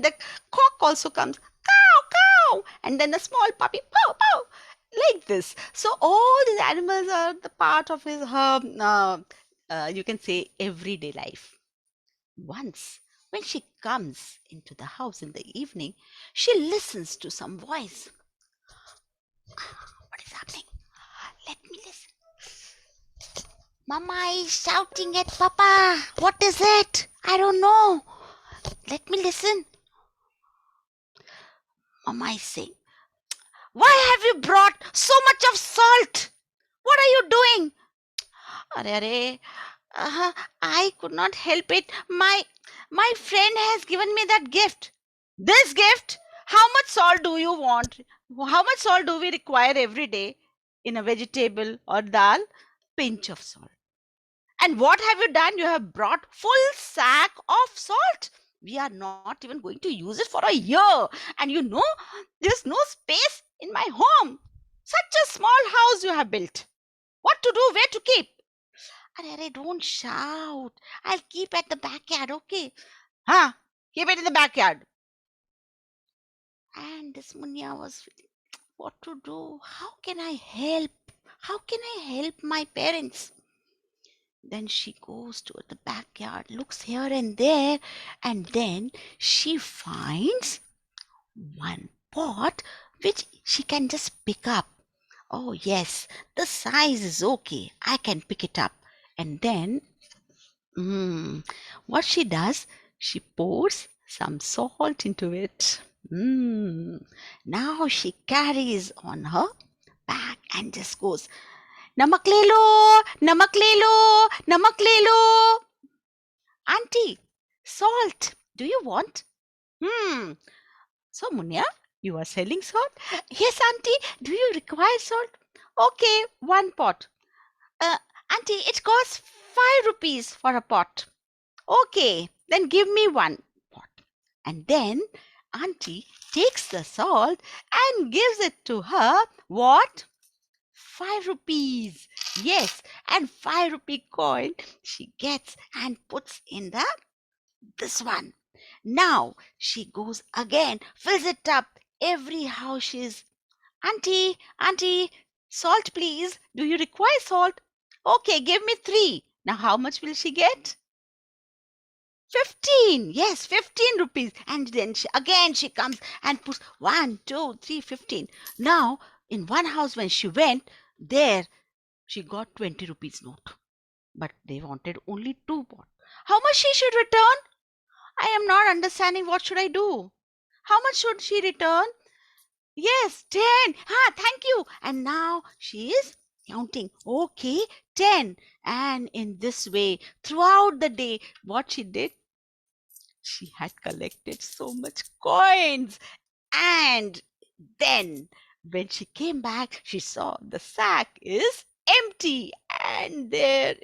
the cock also comes, cow, cow. And then the small puppy, pow, pow. Like this. So all these animals are the part of you can say, everyday life. Once, when she comes into the house in the evening, she listens to some voice. What is happening? Let me listen. Mama is shouting at Papa. What is it? I don't know. Let me listen. Mama is saying, "Why have you brought so much of salt? What are you doing?" Arey, I could not help it. My friend has given me that gift. This gift? How much salt do you want? How much salt do we require every day in a vegetable or dal? Pinch of salt. And what have you done? You have brought full sack of salt. We are not even going to use it for a year. And there's no space in my home. Such a small house you have built. What to do? Where to keep? Arey, don't shout. I'll keep at the backyard, okay? Huh? Keep it in the backyard. And this Munya was feeling, what to do? How can I help? How can I help my parents? Then she goes to the backyard, looks here and there, and then she finds one pot which she can just pick up. Oh, yes, the size is okay. I can pick it up. And then, what she does, she pours some salt into it. Now she carries on her back and just goes, "Namak le lo, namak le lo, namak le lo." Auntie, salt, do you want? So Munya, You are selling salt? Yes, auntie. Do you require salt? Okay, one pot. Uh, auntie, it costs 5 rupees for a pot. Okay, then give me one pot. And then auntie takes the salt and gives it to her. What? 5 rupees. Yes, and 5 rupee coin she gets and puts in the this one. Now she goes again, fills it up. Every house is auntie, auntie, salt please. Do you require salt? Okay, give me 3. Now how much will she get? 15. Yes, 15 rupees. And then again she comes and puts 1, 2, 3, 15. Now in one house when she went there, she got 20 rupees note. But they wanted only 2 pot. How much she should return? I am not understanding. What should I do? How much should she return? Yes, 10. Ah, thank you. And now she is counting. Okay, 10. And in this way, throughout the day, what she did, she had collected so much coins. And then when she came back, she saw the sack is empty. And there,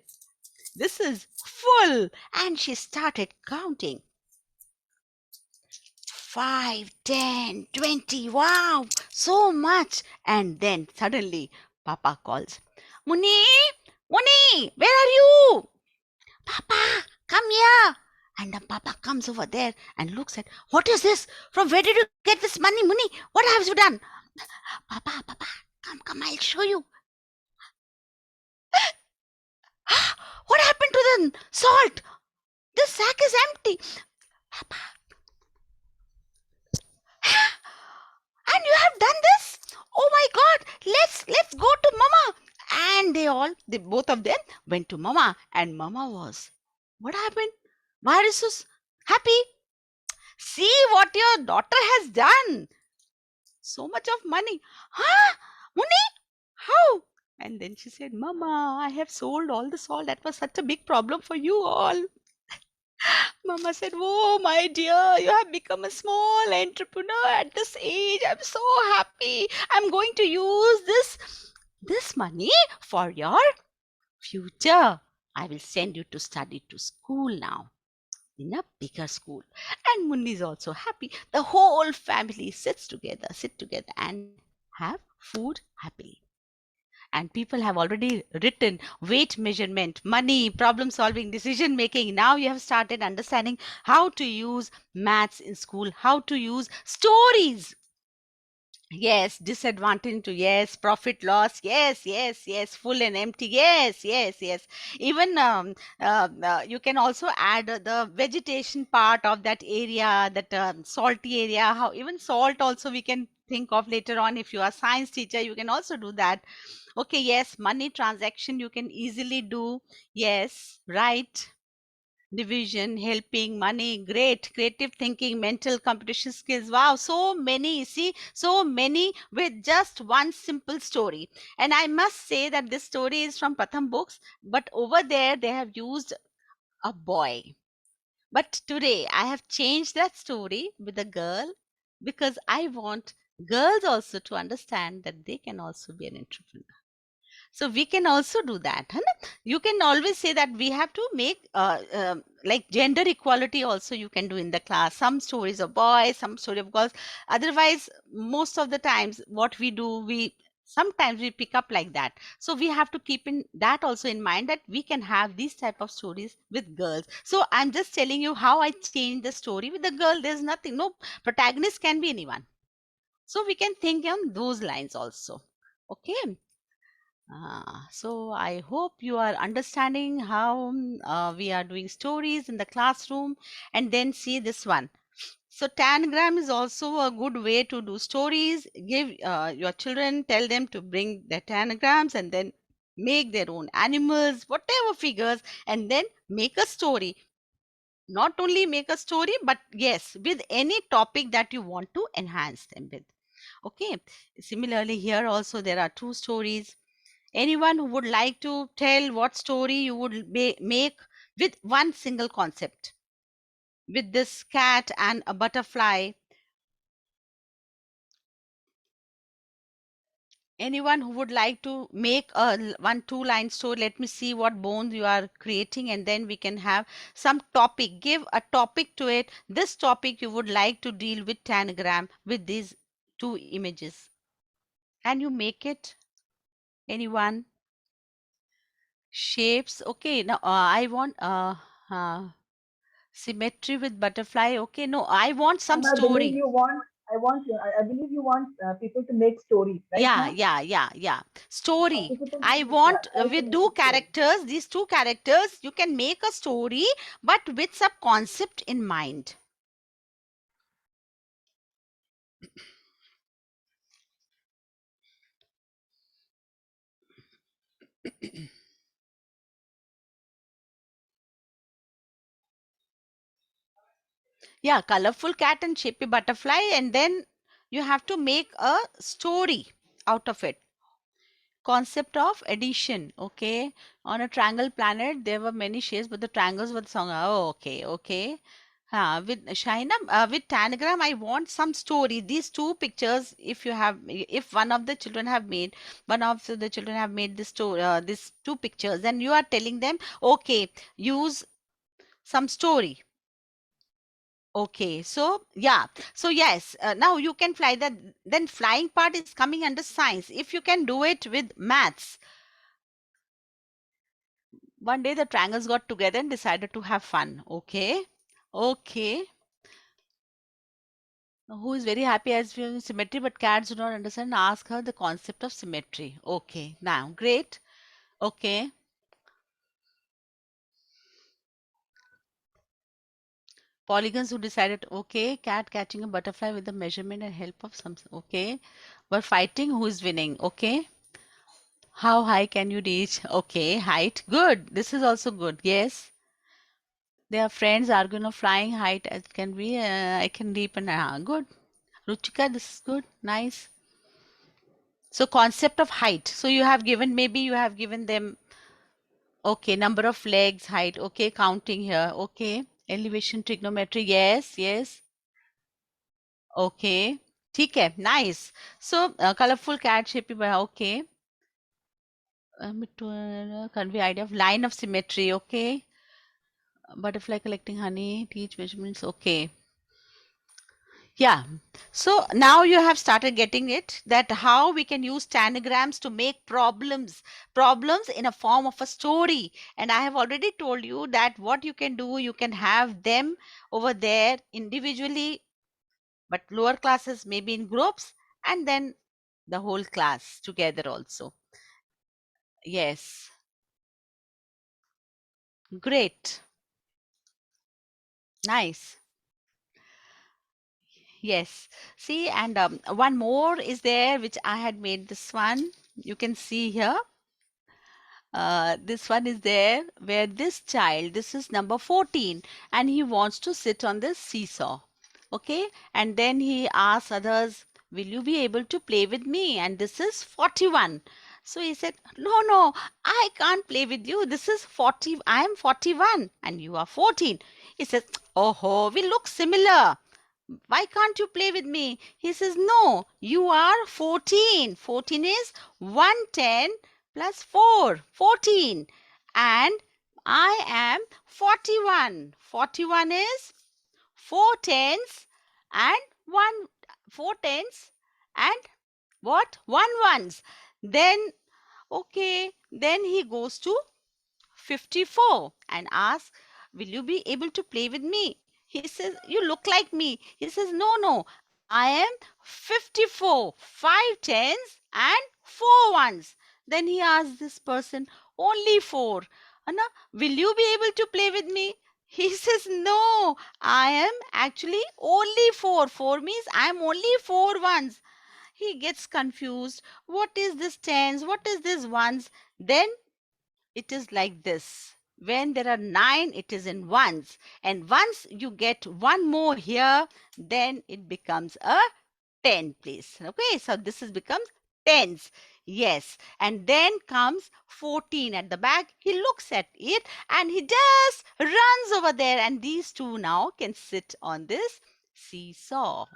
this is full. And she started counting. 5, 10, 20. Wow, so much. And then suddenly Papa calls, Muni, Muni, where are you? Papa, come here. And the Papa comes over there and looks at, what is this? From where did you get this money, Muni? What have you done? Papa, come, I'll show you. What happened to the salt? The sack is empty. Papa, and you have done this? Oh my God, let's go to Mama. And they both of them went to Mama, and Mama was, what happened? Why are you so happy? See what your daughter has done. So much of money. Huh? Muni? How? And then she said, Mama, I have sold all the salt. That was such a big problem for you all. Mama said, oh, my dear, you have become a small entrepreneur at this age. I'm so happy. I'm going to use this money for your future. I will send you to study to school now, in a bigger school. And Munni is also happy. The whole family sit together and have food happily. And people have already written weight measurement, money, problem solving, decision making. Now you have started understanding how to use maths in school, how to use stories. Yes, disadvantage to yes, profit loss, yes, full and empty, yes. Even you can also add the vegetation part of that area, that salty area. How even salt also we can think of later on. If you are science teacher, you can also do that. Okay, yes, money transaction you can easily do. Yes, right. Division, helping, money, great, creative thinking, mental competition skills. Wow, so many, see, so many with just one simple story. And I must say that this story is from Pratham books, but over there they have used a boy. But today I have changed that story with a girl because I want girls also to understand that they can also be an entrepreneur. So we can also do that. है ना? You can always say that we have to make like gender equality also you can do in the class. Some stories of boys, some story of girls. Otherwise, most of the times what we do, we sometimes we pick up like that. So we have to keep in that also in mind that we can have these type of stories with girls. So I'm just telling you how I changed the story with the girl. There's nothing, no protagonist can be anyone. So we can think on those lines also. Okay. So I hope you are understanding how we are doing stories in the classroom, and then see this one. So tangram is also a good way to do stories. Give your children, tell them to bring their tangrams and then make their own animals, whatever figures, and then make a story. Not only make a story, but yes, with any topic that you want to enhance them with. Okay. Similarly, here also there are two stories. Anyone who would like to tell what story you would make with one single concept, with this cat and a butterfly? Anyone who would like to make a 1-2 line story? Let me see what bones you are creating, and then we can have some topic. Give a topic to it. This topic you would like to deal with tanagram with these 2 images. And you make it. Anyone? Shapes. Okay. Now I want uh, symmetry with butterfly. Okay. No, I want some Ma'am, I believe story. you want. I believe you want people to make stories, right, Yeah, ma'am? yeah, yeah, yeah. Story. Participants, I yeah, want try to with make a two story. characters, these 2 characters, you can make a story, but with some concept in mind. Yeah, colorful cat and shapy butterfly, and then you have to make a story out of it. Concept of addition. Okay, on a triangle planet there were many shapes, but the triangles were the song. Oh, okay, okay. With Shaina, with tanagram, I want some story. These 2 pictures, if you have, if one of the children have made, one of the children have made this story, these 2 pictures, then you are telling them, okay, use some story. Okay, so yeah, so yes, now you can fly that. Then flying part is coming under science. If you can do it with maths, one day the triangles got together and decided to have fun. Okay. Okay. Who is very happy as we have symmetry, but cats do not understand. Ask her the concept of symmetry. Okay. Now, great. Okay. Polygons who decided, okay, cat catching a butterfly with the measurement and help of some. Okay. But fighting, who is winning? Okay. How high can you reach? Okay. Height. Good. This is also good. Yes. They are friends arguing of flying height as can be. I can leap and good. Ruchika, this is good. Nice. So concept of height. So you have given, maybe you have given them, okay, number of legs, height. Okay, counting here. Okay. Elevation, trigonometry. Yes, yes. Okay. ठीक है. Nice. So colorful cat shaped by, okay. Convey idea of line of symmetry. Okay. Butterfly collecting honey. Teach measurements. Okay. Yeah. So now you have started getting it, that how we can use tanagrams to make problems in a form of a story. And I have already told you that what you can do, you can have them over there individually, but lower classes maybe in groups, and then the whole class together also. Yes. Great. Nice. Yes. See, and one more is there which I had made, this one. You can see here. This one is there where this child, this is number 14, and he wants to sit on this seesaw. Okay, and then he asks others, will you be able to play with me? And this is 41. So he said, no, no, I can't play with you. This is 40. I am 41 and you are 14. He says, oh, we look similar. Why can't you play with me? He says, no, you are 14. 14 is 110 plus 4, 14. And I am 41. 41 is 4 tens and 4 tens and what? 1 ones. Then, okay, then he goes to 54 and asks, will you be able to play with me? He says, you look like me. He says, no, no, I am 54, 5 tens and 4 ones. Then he asks this person, only 4. Anna, will you be able to play with me? He says, no, I am actually only 4. 4 means I am only 4 ones. He gets confused. What is this tens? What is this ones? Then it is like this. When there are 9, it is in ones. And once you get one more here, then it becomes a 10 place. Okay, so this is becomes tens. Yes, and then comes 14 at the back. He looks at it and he just runs over there, and these two now can sit on this seesaw.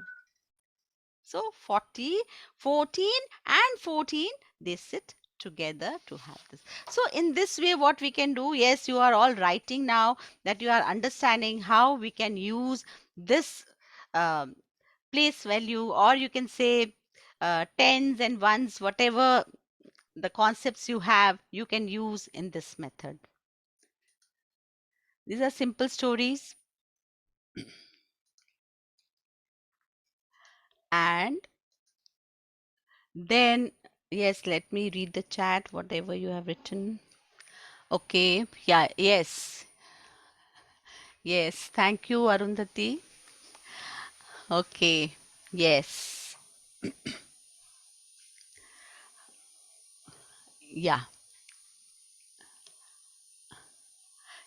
So 40, 14 and 14, they sit together to have this. So in this way, what we can do, yes, you are all writing now, that you are understanding how we can use this um, place value, or you can say tens and ones, whatever the concepts you have, you can use in this method. These are simple stories. And then, yes, let me read the chat, whatever you have written. Okay, yeah, yes, yes, thank you, Arundhati. Okay, yes, yeah,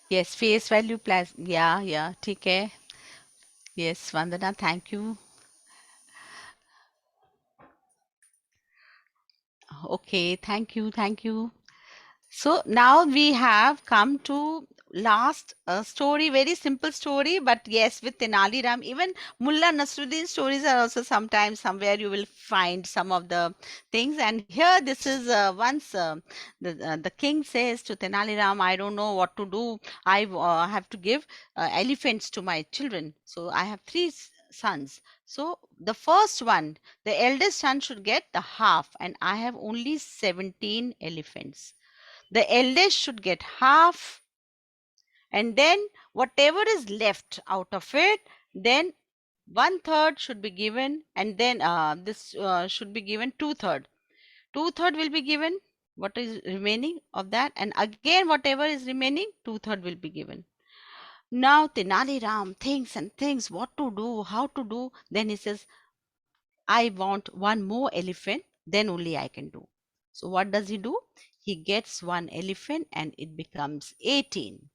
yes, face value plus, yeah, ठीक है. Yes, Vandana, thank you. Okay, thank you. So now we have come to last story, very simple story, but yes, with Tenali Ram, even Mullah Nasruddin stories are also sometimes somewhere you will find some of the things. And here, this is once the king says to Tenali Ram, I don't know what to do. I have to give elephants to my children. So I have three sons. So the first one, the eldest son should get the half, and I have only 17 elephants. The eldest should get half, and then whatever is left out of it, then 1/3 should be given, and then this should be given 2/3. 2/3 will be given what is remaining of that, and again whatever is remaining, 2/3 will be given. Now Tenali Ram thinks and thinks what to do, how to do. Then he says, I want one more elephant, then only I can do. So what does he do? He gets one elephant and it becomes 18.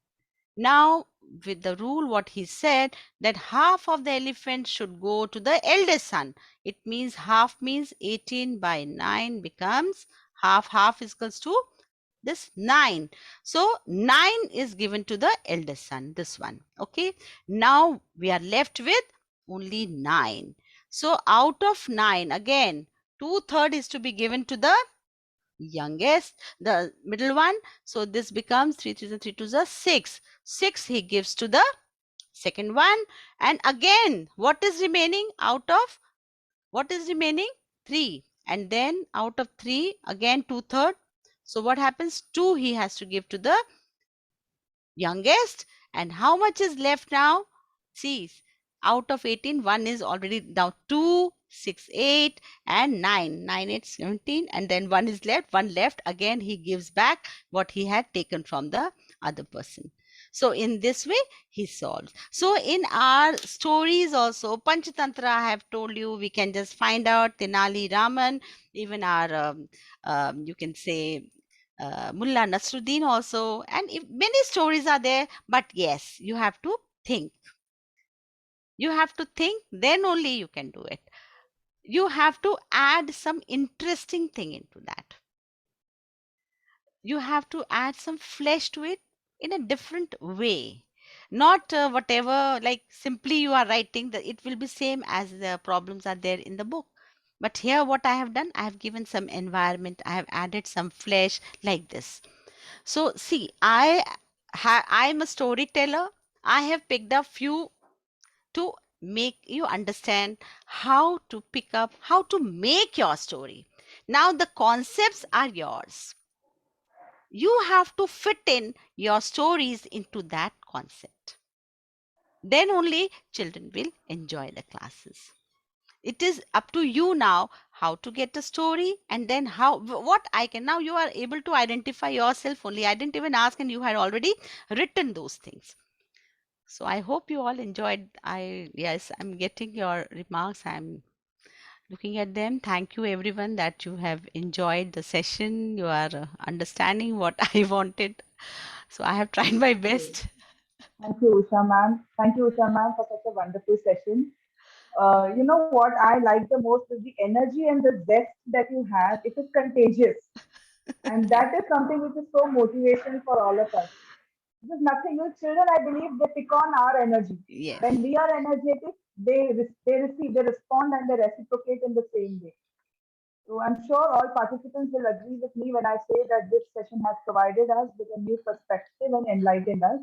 Now, with the rule, what he said, that half of the elephant should go to the eldest son. It means half means 18 by 9 becomes half is equals to this 9. So 9 is given to the eldest son, this one. Okay. Now we are left with only 9. So out of 9, again, 2/3 is to be given to the youngest, the middle one. So this becomes 3 3 3 2 6. 6 he gives to the second one. And again, what is remaining out of what is remaining? 3. And then out of 3, again 2/3. So what happens? 2 he has to give to the youngest. And how much is left now? See, out of 18, 1 is already now 2, 6, 8, and 9. 9, 8, 17, and then 1 is left. 1 left. Again, he gives back what he had taken from the other person. So in this way, he solves. So in our stories also, Panchatantra, I have told you, we can just find out Tenali Raman, even our, you can say, Mullah Nasruddin also, and many stories are there. But yes, you have to think. You have to think, then only you can do it. You have to add some interesting thing into that. You have to add some flesh to it in a different way. Not whatever, like simply you are writing, that it will be same as the problems are there in the book. But here what I have done, I have given some environment, I have added some flesh like this. So see, I'm a storyteller. I have picked up few to make you understand how to pick up, how to make your story. Now the concepts are yours. You have to fit in your stories into that concept. Then only children will enjoy the classes. It is up to you now how to get a story, and then what I can. Now you are able to identify yourself only. I didn't even ask, and you had already written those things. So I hope you all enjoyed. Yes, I'm getting your remarks. I'm looking at them. Thank you everyone that you have enjoyed the session. You are understanding what I wanted. So I have tried my best. Thank you, Usha ma'am. Thank you, Usha ma'am, for such a wonderful session. You know what I like the most is the energy and the zest that you have. It is contagious. And that is something which is so motivational for all of us. This is nothing with children, I believe they pick on our energy. Yes. When we are energetic, they respond and they reciprocate in the same way. So I'm sure all participants will agree with me when I say that this session has provided us with a new perspective and enlightened us.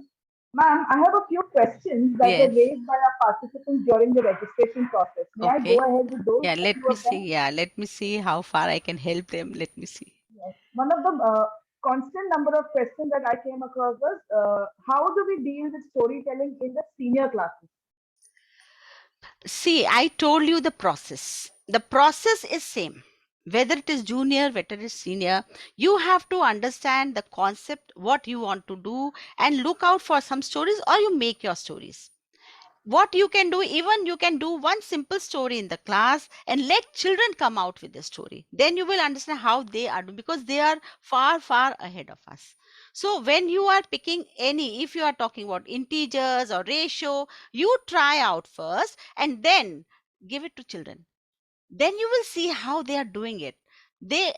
Ma'am, I have a few questions that were Yes. raised by our participants during the registration process. May I go Okay. ahead with those, Yeah, a let few me of them? see. Yeah, let me see how far I can help them. Let me see. Yes. One of the constant number of questions that I came across was, how do we deal with storytelling in the senior classes? See, I told you the process. The process is same. Whether it is junior, whether it is senior, you have to understand the concept, what you want to do, and look out for some stories, or you make your stories. What you can do, even you can do one simple story in the class and let children come out with the story. Then you will understand how they are doing, because they are far ahead of us. So when you are picking any, if you are talking about integers or ratio, you try out first and then give it to children. Then you will see how they are doing it. They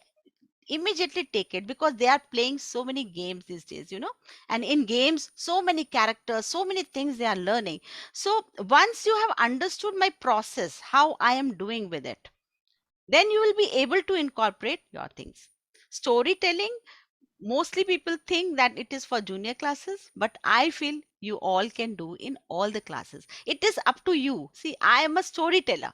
immediately take it, because they are playing so many games these days, and in games so many characters, so many things they are learning. So once you have understood my process, how I am doing with it, then you will be able to incorporate your things. Storytelling, mostly people think that it is for junior classes, but I feel you all can do in all the classes. It is up to you. See, I am a storyteller.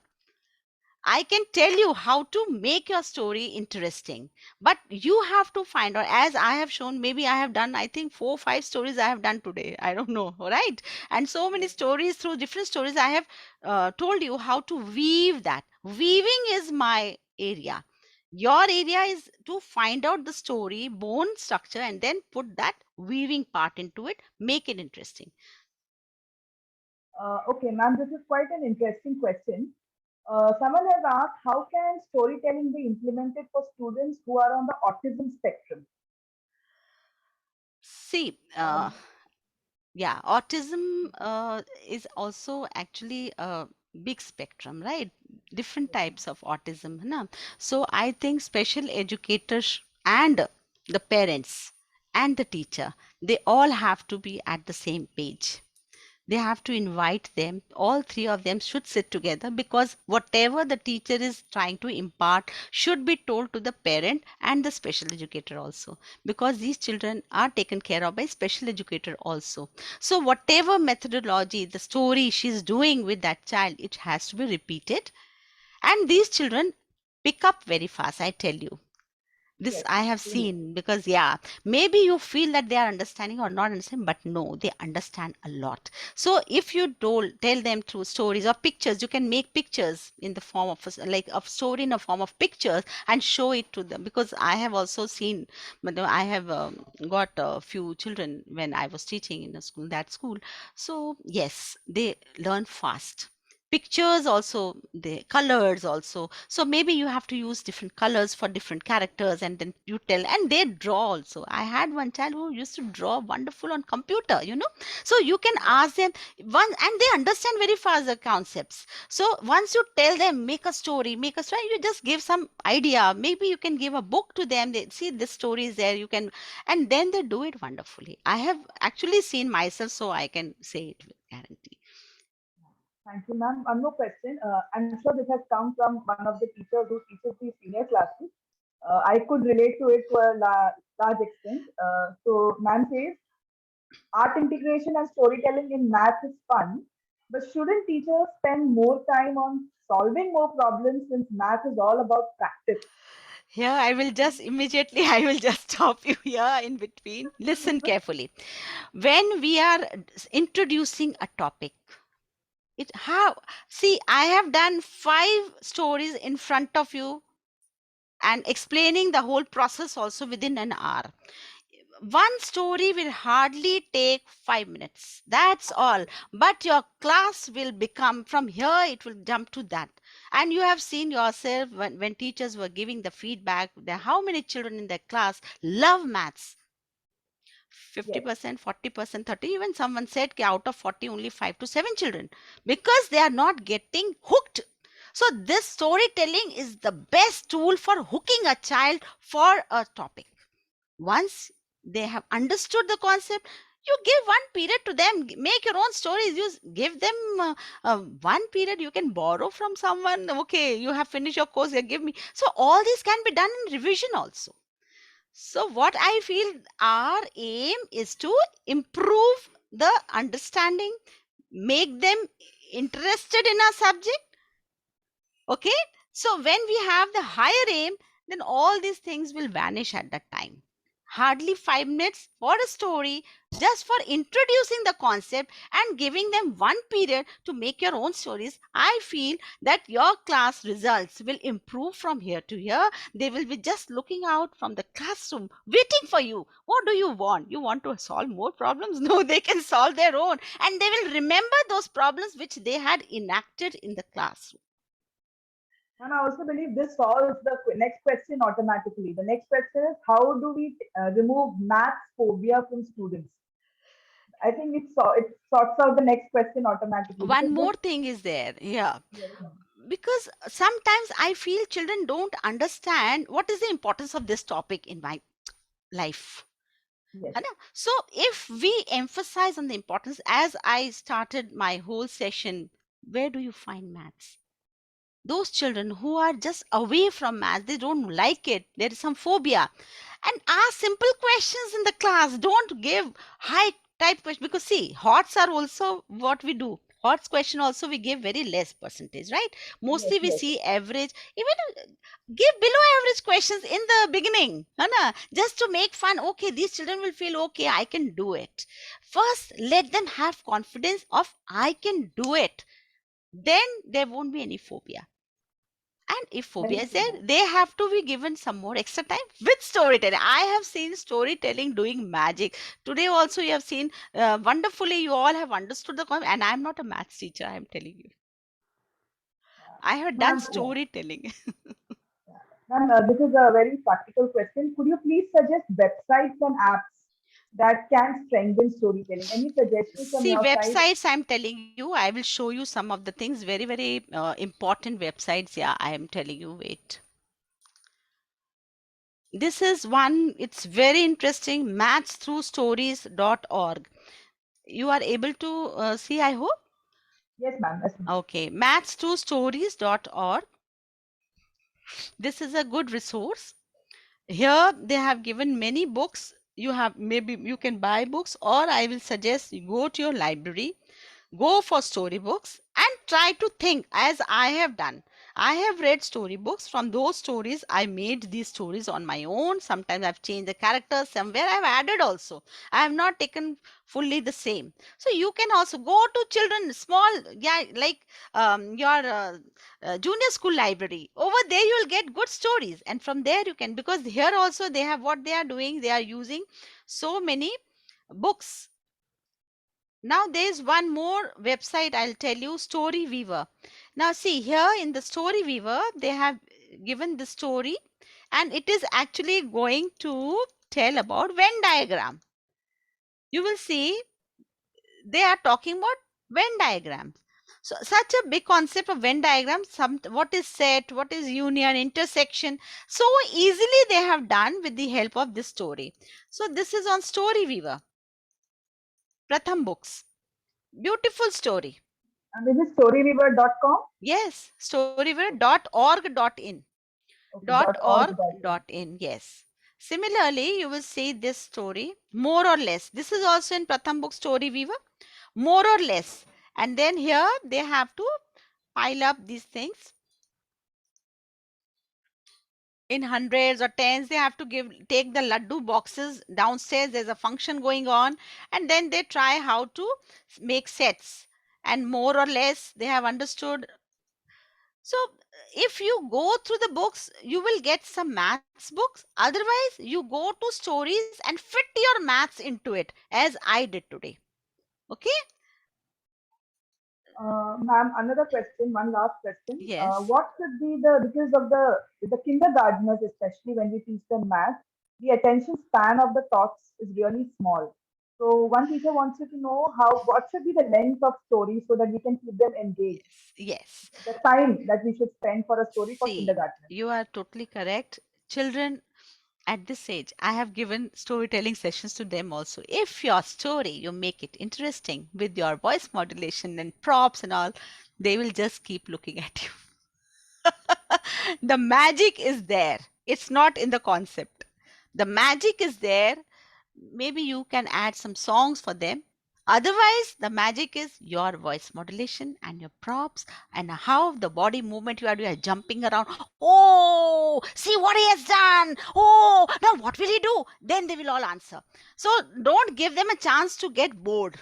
I can tell you how to make your story interesting, but you have to find out. As I have shown, maybe I have done, I think 4 or 5 stories I have done today. I don't know, all right? And so many stories, through different stories, I have told you how to weave that. Weaving is my area. Your area is to find out the story, bone structure, and then put that weaving part into it, make it interesting. Okay, ma'am, this is quite an interesting question. Someone has asked, how can storytelling be implemented for students who are on the autism spectrum? See, Um, yeah, autism is also actually a big spectrum, right? Different types of autism, na? So I think special educators and the parents and the teacher, they all have to be at the same page. They have to invite them. All three of them should sit together, because whatever the teacher is trying to impart should be told to the parent and the special educator also, because these children are taken care of by special educator also. So whatever methodology, the story she's doing with that child, it has to be repeated, and these children pick up very fast, I tell you. This yes, I have true. seen, because yeah, maybe you feel that they are understanding or not understanding, but no, they understand a lot. So if you tell them through stories or pictures, you can make pictures in the form of like a story in a form of pictures and show it to them. Because I have also seen, but I have got a few children when I was teaching in a school, that school. So yes, they learn fast. Pictures also, the colors also, so maybe you have to use different colors for different characters, and then you tell, and they draw also. I had one child who used to draw wonderful on computer. So you can ask them one, and they understand very fast the concepts. So once you tell them, make a story, you just give some idea, maybe you can give a book to them, they see this story is there, you can, and then they do it wonderfully. I have actually seen myself, so I can say it with guarantee. Thank you, ma'am. One more question. I'm sure this has come from one of the teachers who teaches these senior classes. I could relate to it to a large extent. So, ma'am says, art integration and storytelling in math is fun, but shouldn't teachers spend more time on solving more problems since math is all about practice? Here, I will just immediately, I will just stop you here in between. Listen carefully. When we are introducing a topic, it how, see, I have done 5 stories in front of you and explaining the whole process also within an hour. One story will hardly take 5 minutes. That's all. But your class will become, from here, it will jump to that. And you have seen yourself when teachers were giving the feedback, how many children in their class love maths. Yes, 50%, 40%, 30. Even someone said out of 40, only 5 to 7 children, because they are not getting hooked. So, this storytelling is the best tool for hooking a child for a topic. Once they have understood the concept, You give one period to them, make your own stories. You give them one period. You can borrow from someone. Okay, you have finished your course, you give me. So all this can be done in revision also. So what I feel, our aim is to improve the understanding, make them interested in our subject. Okay, so when we have the higher aim, then all these things will vanish at that time. Hardly 5 minutes for a story, just for introducing the concept and giving them one period to make your own stories. I feel that your class results will improve from here to here. They will be just looking out from the classroom, waiting for you. What do you want? You want to solve more problems? No, they can solve their own, and they will remember those problems which they had enacted in the classroom. And I also believe this solves the next question automatically. The next question is how do we remove maths phobia from students? I think it sorts out the next question automatically One because more this. thing is there, yeah, Yes, ma'am. because sometimes I feel children don't understand what is the importance of this topic in my life. Yes, है ना? So if we emphasize on the importance, as I started my whole session, where do you find maths? Those children who are just away from maths, they don't like it, there is some phobia, and ask simple questions in the class. Don't give high type questions, because see, hots are also what we do. Hots question also we give very less percentage, right? yes, Mostly we yes. see average. Even give below average questions in the beginning, है ना? Just to make fun. Okay, these children will feel okay, I can do it. First, let them have confidence of I can do it. Then there won't be any phobia. And if Very phobia is true, there, ma'am. they have to be given some more extra time with storytelling. I have seen storytelling doing magic. Today also you have seen wonderfully, you all have understood the concept. And I'm not a maths teacher, I'm telling you. I have done Ma'am, yeah, storytelling. yeah. Ma'am, this is a very practical question. Could you please suggest websites and apps that can strengthen storytelling? Any suggestions from See, your side? websites, I'm telling you, I will show you some of the things, very, very important websites. Yeah, I am telling you, wait. This is one, it's very interesting, mathsthroughstories.org. You are able to see, I hope. Yes, ma'am. Yes, ma'am. Okay, mathsthroughstories.org. This is a good resource. Here they have given many books. You have, maybe you can buy books, or I will suggest you go to your library, go for storybooks, and try to think as I have done. I have read storybooks. From those stories, I made these stories on my own. Sometimes I've changed the characters, somewhere I've added also. I have not taken fully the same. So you can also go to children, small, yeah, like your junior school library. Over there, you will get good stories. And from there, you can, because here also they have what they are doing, they are using so many books. Now there's one more website I'll tell you, Story Weaver. Now see, here in the Story Weaver, they have given the story, and it is actually going to tell about Venn diagram. You will see they are talking about Venn diagrams. So such a big concept of Venn diagram, what is set, what is union, intersection, so easily they have done with the help of this story. So this is on Story Weaver, Pratham Books. Beautiful story. And this is storyweaver.com. Yes, storyweaver.org.in. Okay, Dot .org. org dot in. Yes. Similarly, you will see this story more or less. This is also in Pratham Book Story Weaver, more or less. And then here they have to pile up these things in hundreds or tens. They have to take the laddu boxes downstairs. There's a function going on, and then they try how to make sets. And more or less, they have understood. So if you go through the books, you will get some maths books. Otherwise, you go to stories and fit your maths into it, as I did today. Okay? Ma'am, another question, one last question. Yes. What should be because of the kindergartners, especially when we teach them math, the attention span of the talks is really small. So one teacher wants you to know what should be the length of stories so that we can keep them engaged. Yes. Yes. The time that we should spend for a story for See, kindergartners. you are totally correct. Children, At this age, I have given storytelling sessions to them also. If your story, you make it interesting with your voice modulation and props and all, they will just keep looking at you. The magic is there. It's not in the concept. The magic is there. Maybe you can add some songs for them. Otherwise, the magic is your voice modulation and your props and how the body movement you are jumping around. Oh, see what he has done. Oh, now what will he do? Then they will all answer. So don't give them a chance to get bored.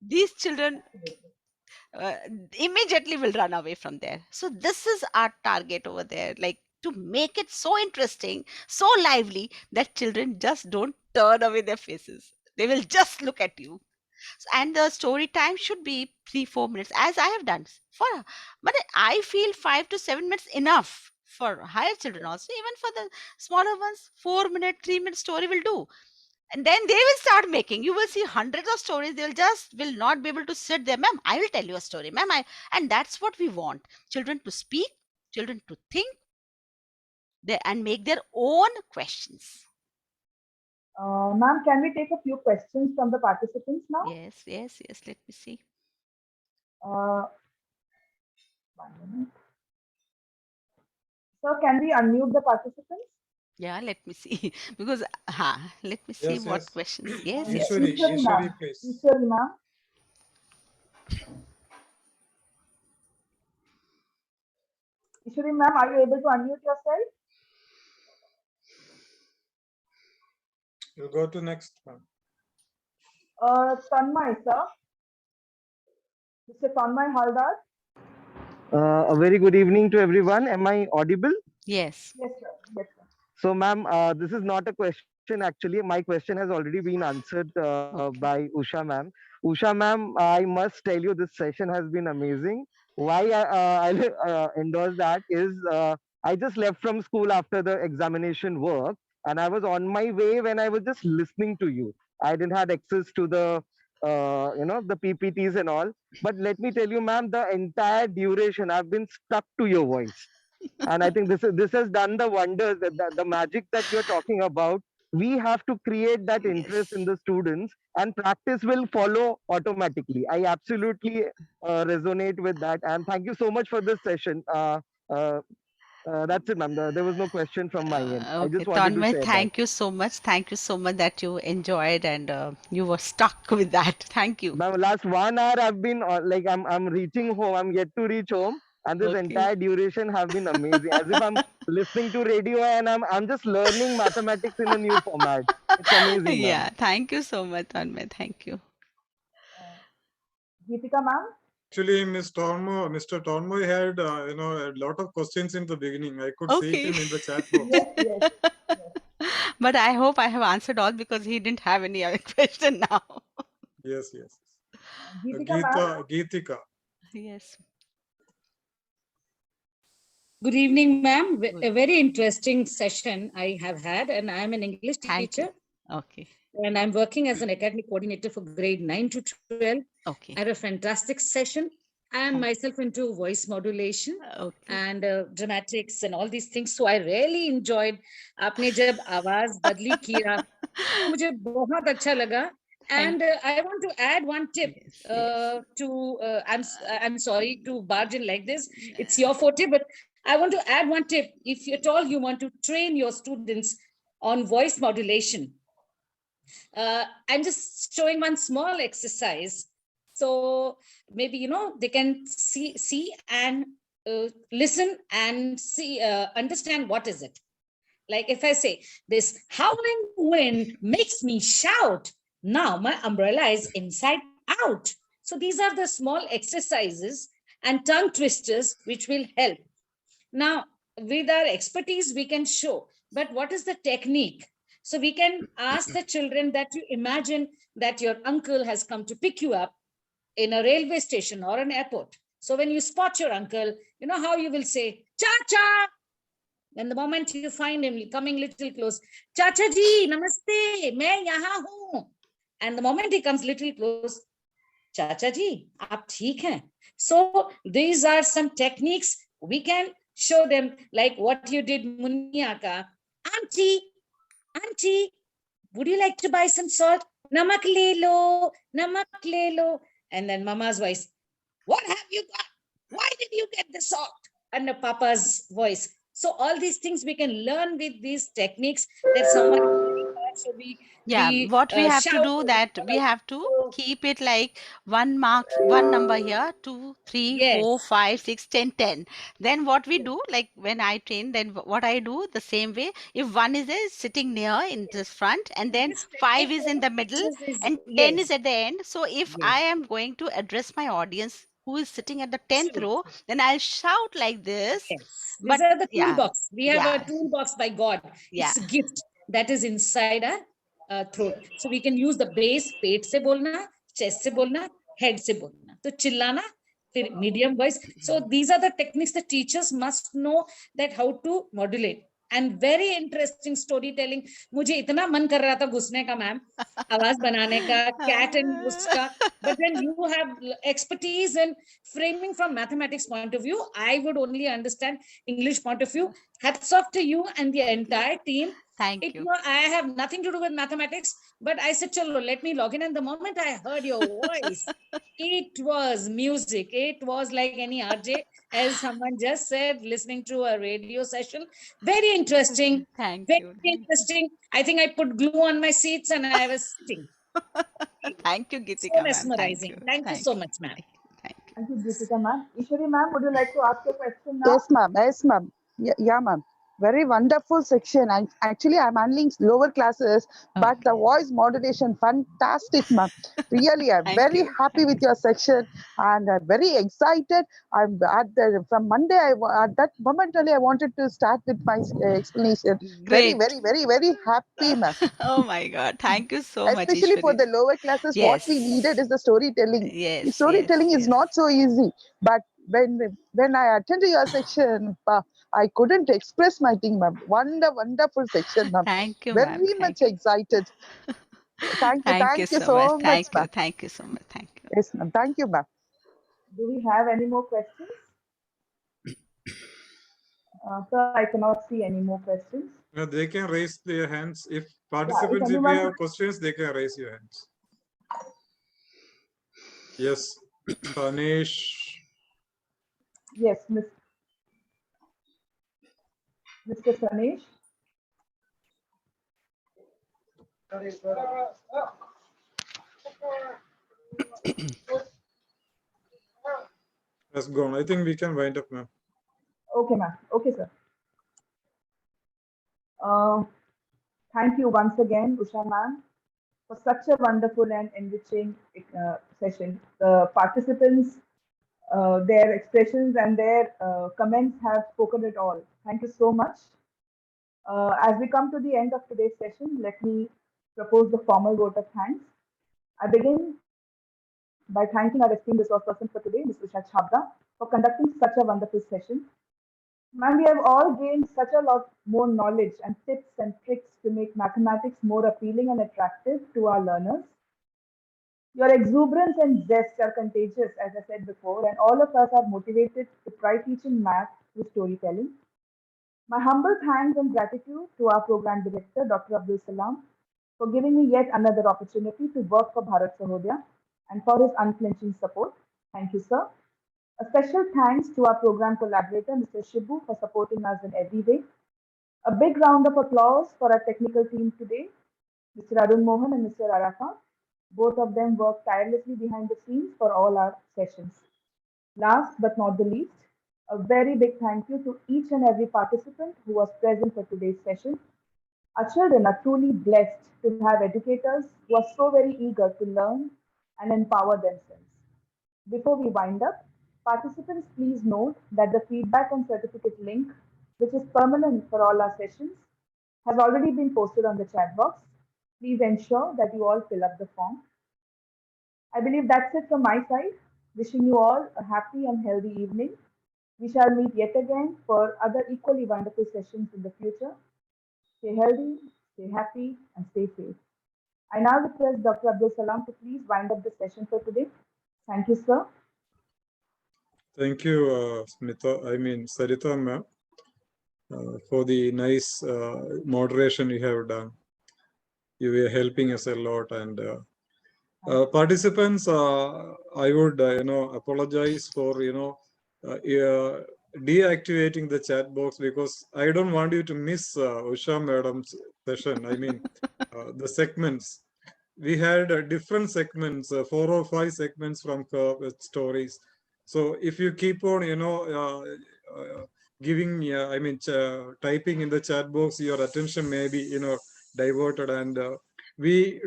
These children uh, immediately will run away from there. So this is our target over there, like to make it so interesting, so lively that children just don't turn away their faces. They will just look at you. And the story time should be 3-4 minutes, as I have done for. But I feel 5 to 7 minutes enough for higher children also. Even for the smaller ones, 4 minute, 3 minute story will do, and then they will start making. You will see hundreds of stories. They'll just will not be able to sit there. Ma'am, I will tell you a story, ma'am. And that's what we want: children to speak, children to think, and make their own questions. Ma'am, can we take a few questions from the participants now? Yes, yes, yes. Let me see. Uh, 1 minute. Sir, can we unmute the participants? Yeah, let me see. Because let me see Yes, what yes. questions. Yes, yes. Ishwari, Ishwari Ishwari, ma'am. please. Ishwari ma'am. Ishwari ma'am, are you able to unmute yourself? You go to next one. Tanmay, sir. Mr. Tanmay Haldar. A very good evening to everyone. Am I audible? Yes. Yes, sir. Yes, sir. So, ma'am, this is not a question actually. My question has already been answered Okay. by Usha ma'am. Usha ma'am, I must tell you this session has been amazing. Why I endorse that is I just left from school after the examination work, and I was on my way when I was just listening to you. I didn't have access to the the PPTs and all. But let me tell you, ma'am, the entire duration I've been stuck to your voice, and I think this has done the wonders. The magic that you're talking about, we have to create that interest in Yes. the students, and practice will follow automatically. I absolutely resonate with that, and thank you so much for this session. Uh, that's it, ma'am. There was no question from my end. I Okay, just wanted to Tanmay, share that. thank you so much. Thank you so much that you enjoyed and you were stuck with that. Thank you. Ma'am, last 1 hour I've been like I'm reaching home. I'm yet to reach home, and this Okay. entire duration have been amazing. As if I'm listening to radio, and I'm just learning mathematics in a new format. It's amazing, ma'am. Yeah, thank you so much, Tanmay. Thank you. Geetika ma'am. Actually, Mr. Tormo had a lot of questions in the beginning. I could see Okay. him in the chat box. Yes, yes, yes. But I hope I have answered all because he didn't have any other question now. Yes, yes. Geetika ma'am. Geetika. Yes. Good evening, ma'am. Good. A very interesting session I have had, and I'm an English Thank teacher, you. Okay. and I'm working as an academic coordinator for grade 9 to 12. Okay. I had a fantastic session. I am myself into voice modulation Okay. and dramatics and all these things. So I really enjoyed. आपने जब आवाज बदली किया, तो मुझे बहुत अच्छा लगा. And I want to add one tip Yes, I'm sorry to barge in like this. It's your forte, but I want to add one tip. If at all you want to train your students on voice modulation, I'm just showing one small exercise. So maybe, they can see and listen and see, understand what is it. Like if I say, this howling wind makes me shout. Now my umbrella is inside out. So these are the small exercises and tongue twisters which will help. Now, with our expertise, we can show, but what is the technique? So we can ask the children that you imagine that your uncle has come to pick you up in a railway station or an airport. So when you spot your uncle, you know how you will say, Chacha. And the moment you find him coming little close, Chacha ji, namaste, main yahan hoon. And the moment he comes little close, Chacha ji, aap theek hain. So these are some techniques we can show them, like what you did, Muniaka. Auntie, Auntie, would you like to buy some salt? Namak le lo, namak le lo. And then Mama's voice, what have you got? Why did you get the salt? And the Papa's voice. So all these things we can learn with these techniques that someone is very fast, so Yeah, we what we have to shout. do that we have to keep it like one number here, 2, 3, Yes, 4, 5, 6, 10, 10. Then what we do, like when I train, then what I do the same way. If one is there, sitting near in this front, and then this 5 technique is in only the middle, teaches is and 10 is yes, at the end. So if yes, I am going to address my audience who is sitting at the 10th true. row, then I'll shout like this. Yes, these But are the yeah, toolbox. We have a yeah, toolbox by God. yeah. It's a gift that is inside our throat. So we can use the base, पेट से बोलना, chest से बोलना, head से बोलना. तो चिल्लाना, फिर medium voice. So these are the techniques the teachers must know that how to modulate. And very interesting storytelling. मुझे इतना मन कर रहा था घुसने का मैम, आवाज बनाने का, cat and mouse का. But then you have expertise in framing from mathematics point of view. I would only understand English point of view. Hats off to you and the entire team. Thank you. I have nothing to do with mathematics, but I said, chalo, let me log in. And the moment I heard your voice, it was music. It was like any RJ, as someone just said, listening to a radio session. Very interesting. Thank Very you. interesting. I think I put glue on my seats and I was sitting. Thank you, So Gitika ma'am. Thank mesmerizing. you. Thank you so much, ma'am. Thank you. Thank you, Geetika ma'am. Ishwari ma'am, would you like to ask your question now? Yes, ma'am. Yes, ma'am. Yeah, ma'am. Very wonderful section. And actually, I'm handling lower classes, but the voice modulation, fantastic, ma'am. Really, I'm Thank very you. happy with your section, and I'm very excited. I'm at the from Monday. At that momentarily, I wanted to start with my explanation. Very, Great. very, very, very happy, ma'am. Oh my God. Thank you so much, Especially for Ishwari. the lower classes, what we needed Yes. is the storytelling. Yes, Storytelling is yes. not so easy, but when I attended your section, I couldn't express my thing, ma'am. Wonderful section, ma'am. Thank you, ma'am. Very much Thank you. excited. Thank you Thank you so much. so much, ma'am. Thank you so much. Thank you. Yes, ma'am. Thank you, ma'am. Do we have any more questions? Sir, I cannot see any more questions. They can raise their hands. If Yeah, if participants, if you anyone, have questions, they can raise your hands. Yes, Tanesh. yes, Mr. Sanesh. Has gone. I think we can wind up now. Okay, ma'am. Okay, sir. Thank you once again, Usha ma'am, for such a wonderful and enriching session. The participants, their expressions and their comments have spoken it all. Thank you so much. As we come to the end of today's session, let me propose the formal vote of thanks. I begin by thanking our esteemed resource person for today, Ms. Usha Chabda, for conducting such a wonderful session. Ma'am, we have all gained such a lot more knowledge and tips and tricks to make mathematics more appealing and attractive to our learners. Your exuberance and zest are contagious, as I said before, and all of us are motivated to try teaching math through storytelling. My humble thanks and gratitude to our program director, Dr. Abdul Salam, for giving me yet another opportunity to work for Bharat Sahodaya and for his unflinching support. Thank you, sir. A special thanks to our program collaborator, Mr. Shibu, for supporting us in every way. A big round of applause for our technical team today, Mr. Arun Mohan and Mr. Arafa. Both of them work tirelessly behind the scenes for all our sessions. Last but not the least, a very big thank you to each and every participant who was present for today's session. Our children are truly blessed to have educators who are so very eager to learn and empower themselves. Before we wind up, participants please note that the feedback and certificate link, which is permanent for all our sessions, has already been posted on the chat box. Please ensure that you all fill up the form. I believe that's it from my side. Wishing you all a happy and healthy evening. We shall meet yet again for other equally wonderful sessions in the future. Stay healthy, stay happy, and stay safe. I now request Dr. Abdul Salam to please wind up the session for today. Thank you, sir. Thank you, Sarita ma'am. for the nice moderation you have done. You were helping us a lot. And participants, I would, apologize for, deactivating the chat box, because I don't want you to miss Usha Madam's session. I mean, the segments. We had different segments, 4 or 5 segments from her with stories. So if you keep on, giving, typing in the chat box, your attention may be, diverted, and we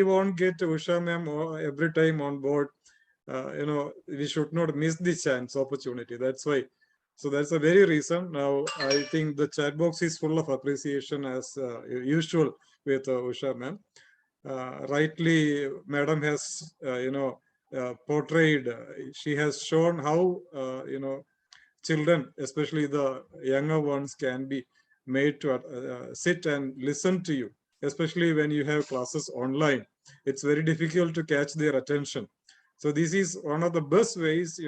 won't get Usha ma'am every time on board. We should not miss the chance opportunity. That's why. So that's a very reason. Now I think the chat box is full of appreciation as usual with Usha ma'am. Rightly, Madam has, portrayed. She has shown how, children, especially the younger ones, can be made to sit and listen to you, especially when you have classes online. It's very difficult to catch their attention. So this is one of the best ways,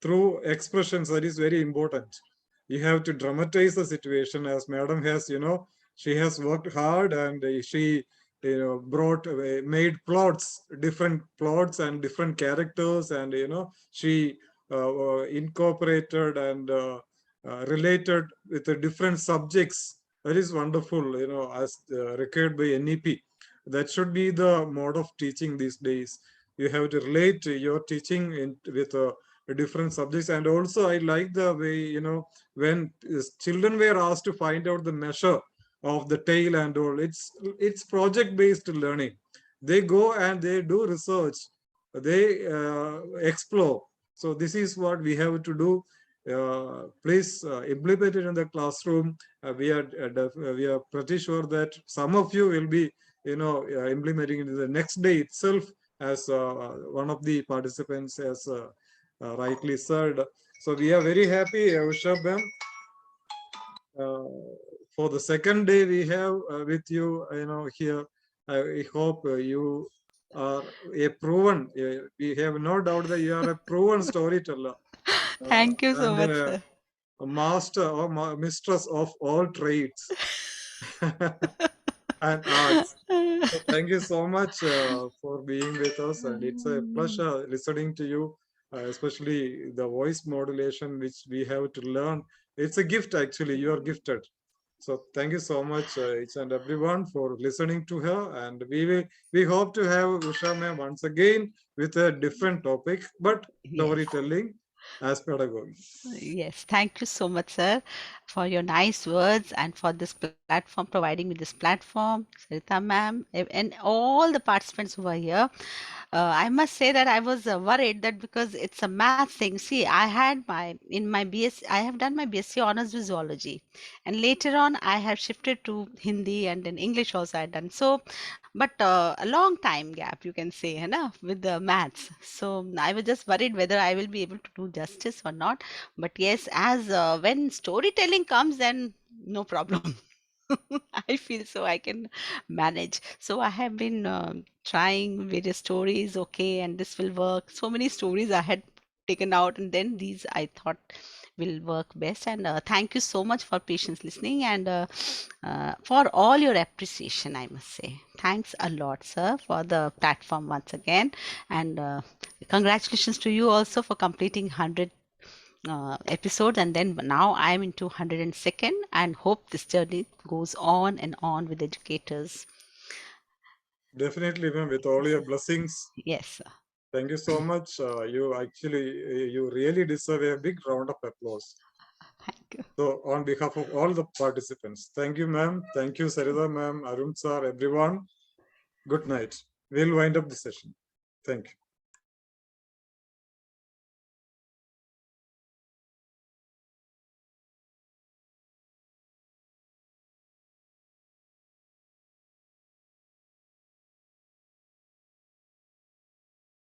through expressions. That is very important. You have to dramatize the situation, as Madam has, she has worked hard, and she, brought, made plots, different plots and different characters, and, she incorporated and related with the different subjects. That is wonderful, as required by NEP. That should be the mode of teaching these days. You have to relate your teaching with different subjects. And also, I like the way, when children were asked to find out the measure of the tail and all, it's project-based learning. They go and they do research. They explore. So this is what we have to do. Please implement it in the classroom. We are pretty sure that some of you will be, implementing it the next day itself, as one of the participants has rightly said. So we are very happy, Usha ma'am. For the second day we have with you, here. I hope you are a proven. We have no doubt that you are a proven storyteller. Thank you so And much, sir. a master or mistress of all trades and arts. So thank you so much for being with us, and it's a pleasure listening to you, especially the voice modulation which we have to learn. It's a gift, actually. You are gifted. So thank you so much, each and everyone, for listening to her, and we hope to have Usha ma'am once again with a different topic, but Yes. storytelling as pedagogy. Yes, thank you so much, sir, for your nice words and for this platform, providing me this platform, Sarita ma'am, and all the participants who are here. I must say that I was worried that because it's a math thing. See, I had in my BS, I have done my BSc honors with zoology, and later on I have shifted to Hindi, and then English also I had done. So, but a long time gap, you can say, है ना, with the maths. So I was just worried whether I will be able to do justice or not. But yes, as when storytelling comes, then no problem. I feel so I can manage. So I have been trying various stories, okay, and this will work. So many stories I had taken out, and then these I thought will work best. And thank you so much for patience listening, and for all your appreciation, I must say. Thanks a lot, sir, for the platform once again. And congratulations to you also for completing 100 episodes, and then now I'm into 102nd, and hope this journey goes on and on with educators. Definitely, ma'am, with all your blessings. Yes, sir. Thank you so much. You really deserve a big round of applause. Thank you. So on behalf of all the participants, thank you, ma'am. Thank you, Sarita ma'am, Arun sir, everyone. Good night. We'll wind up the session. Thank you.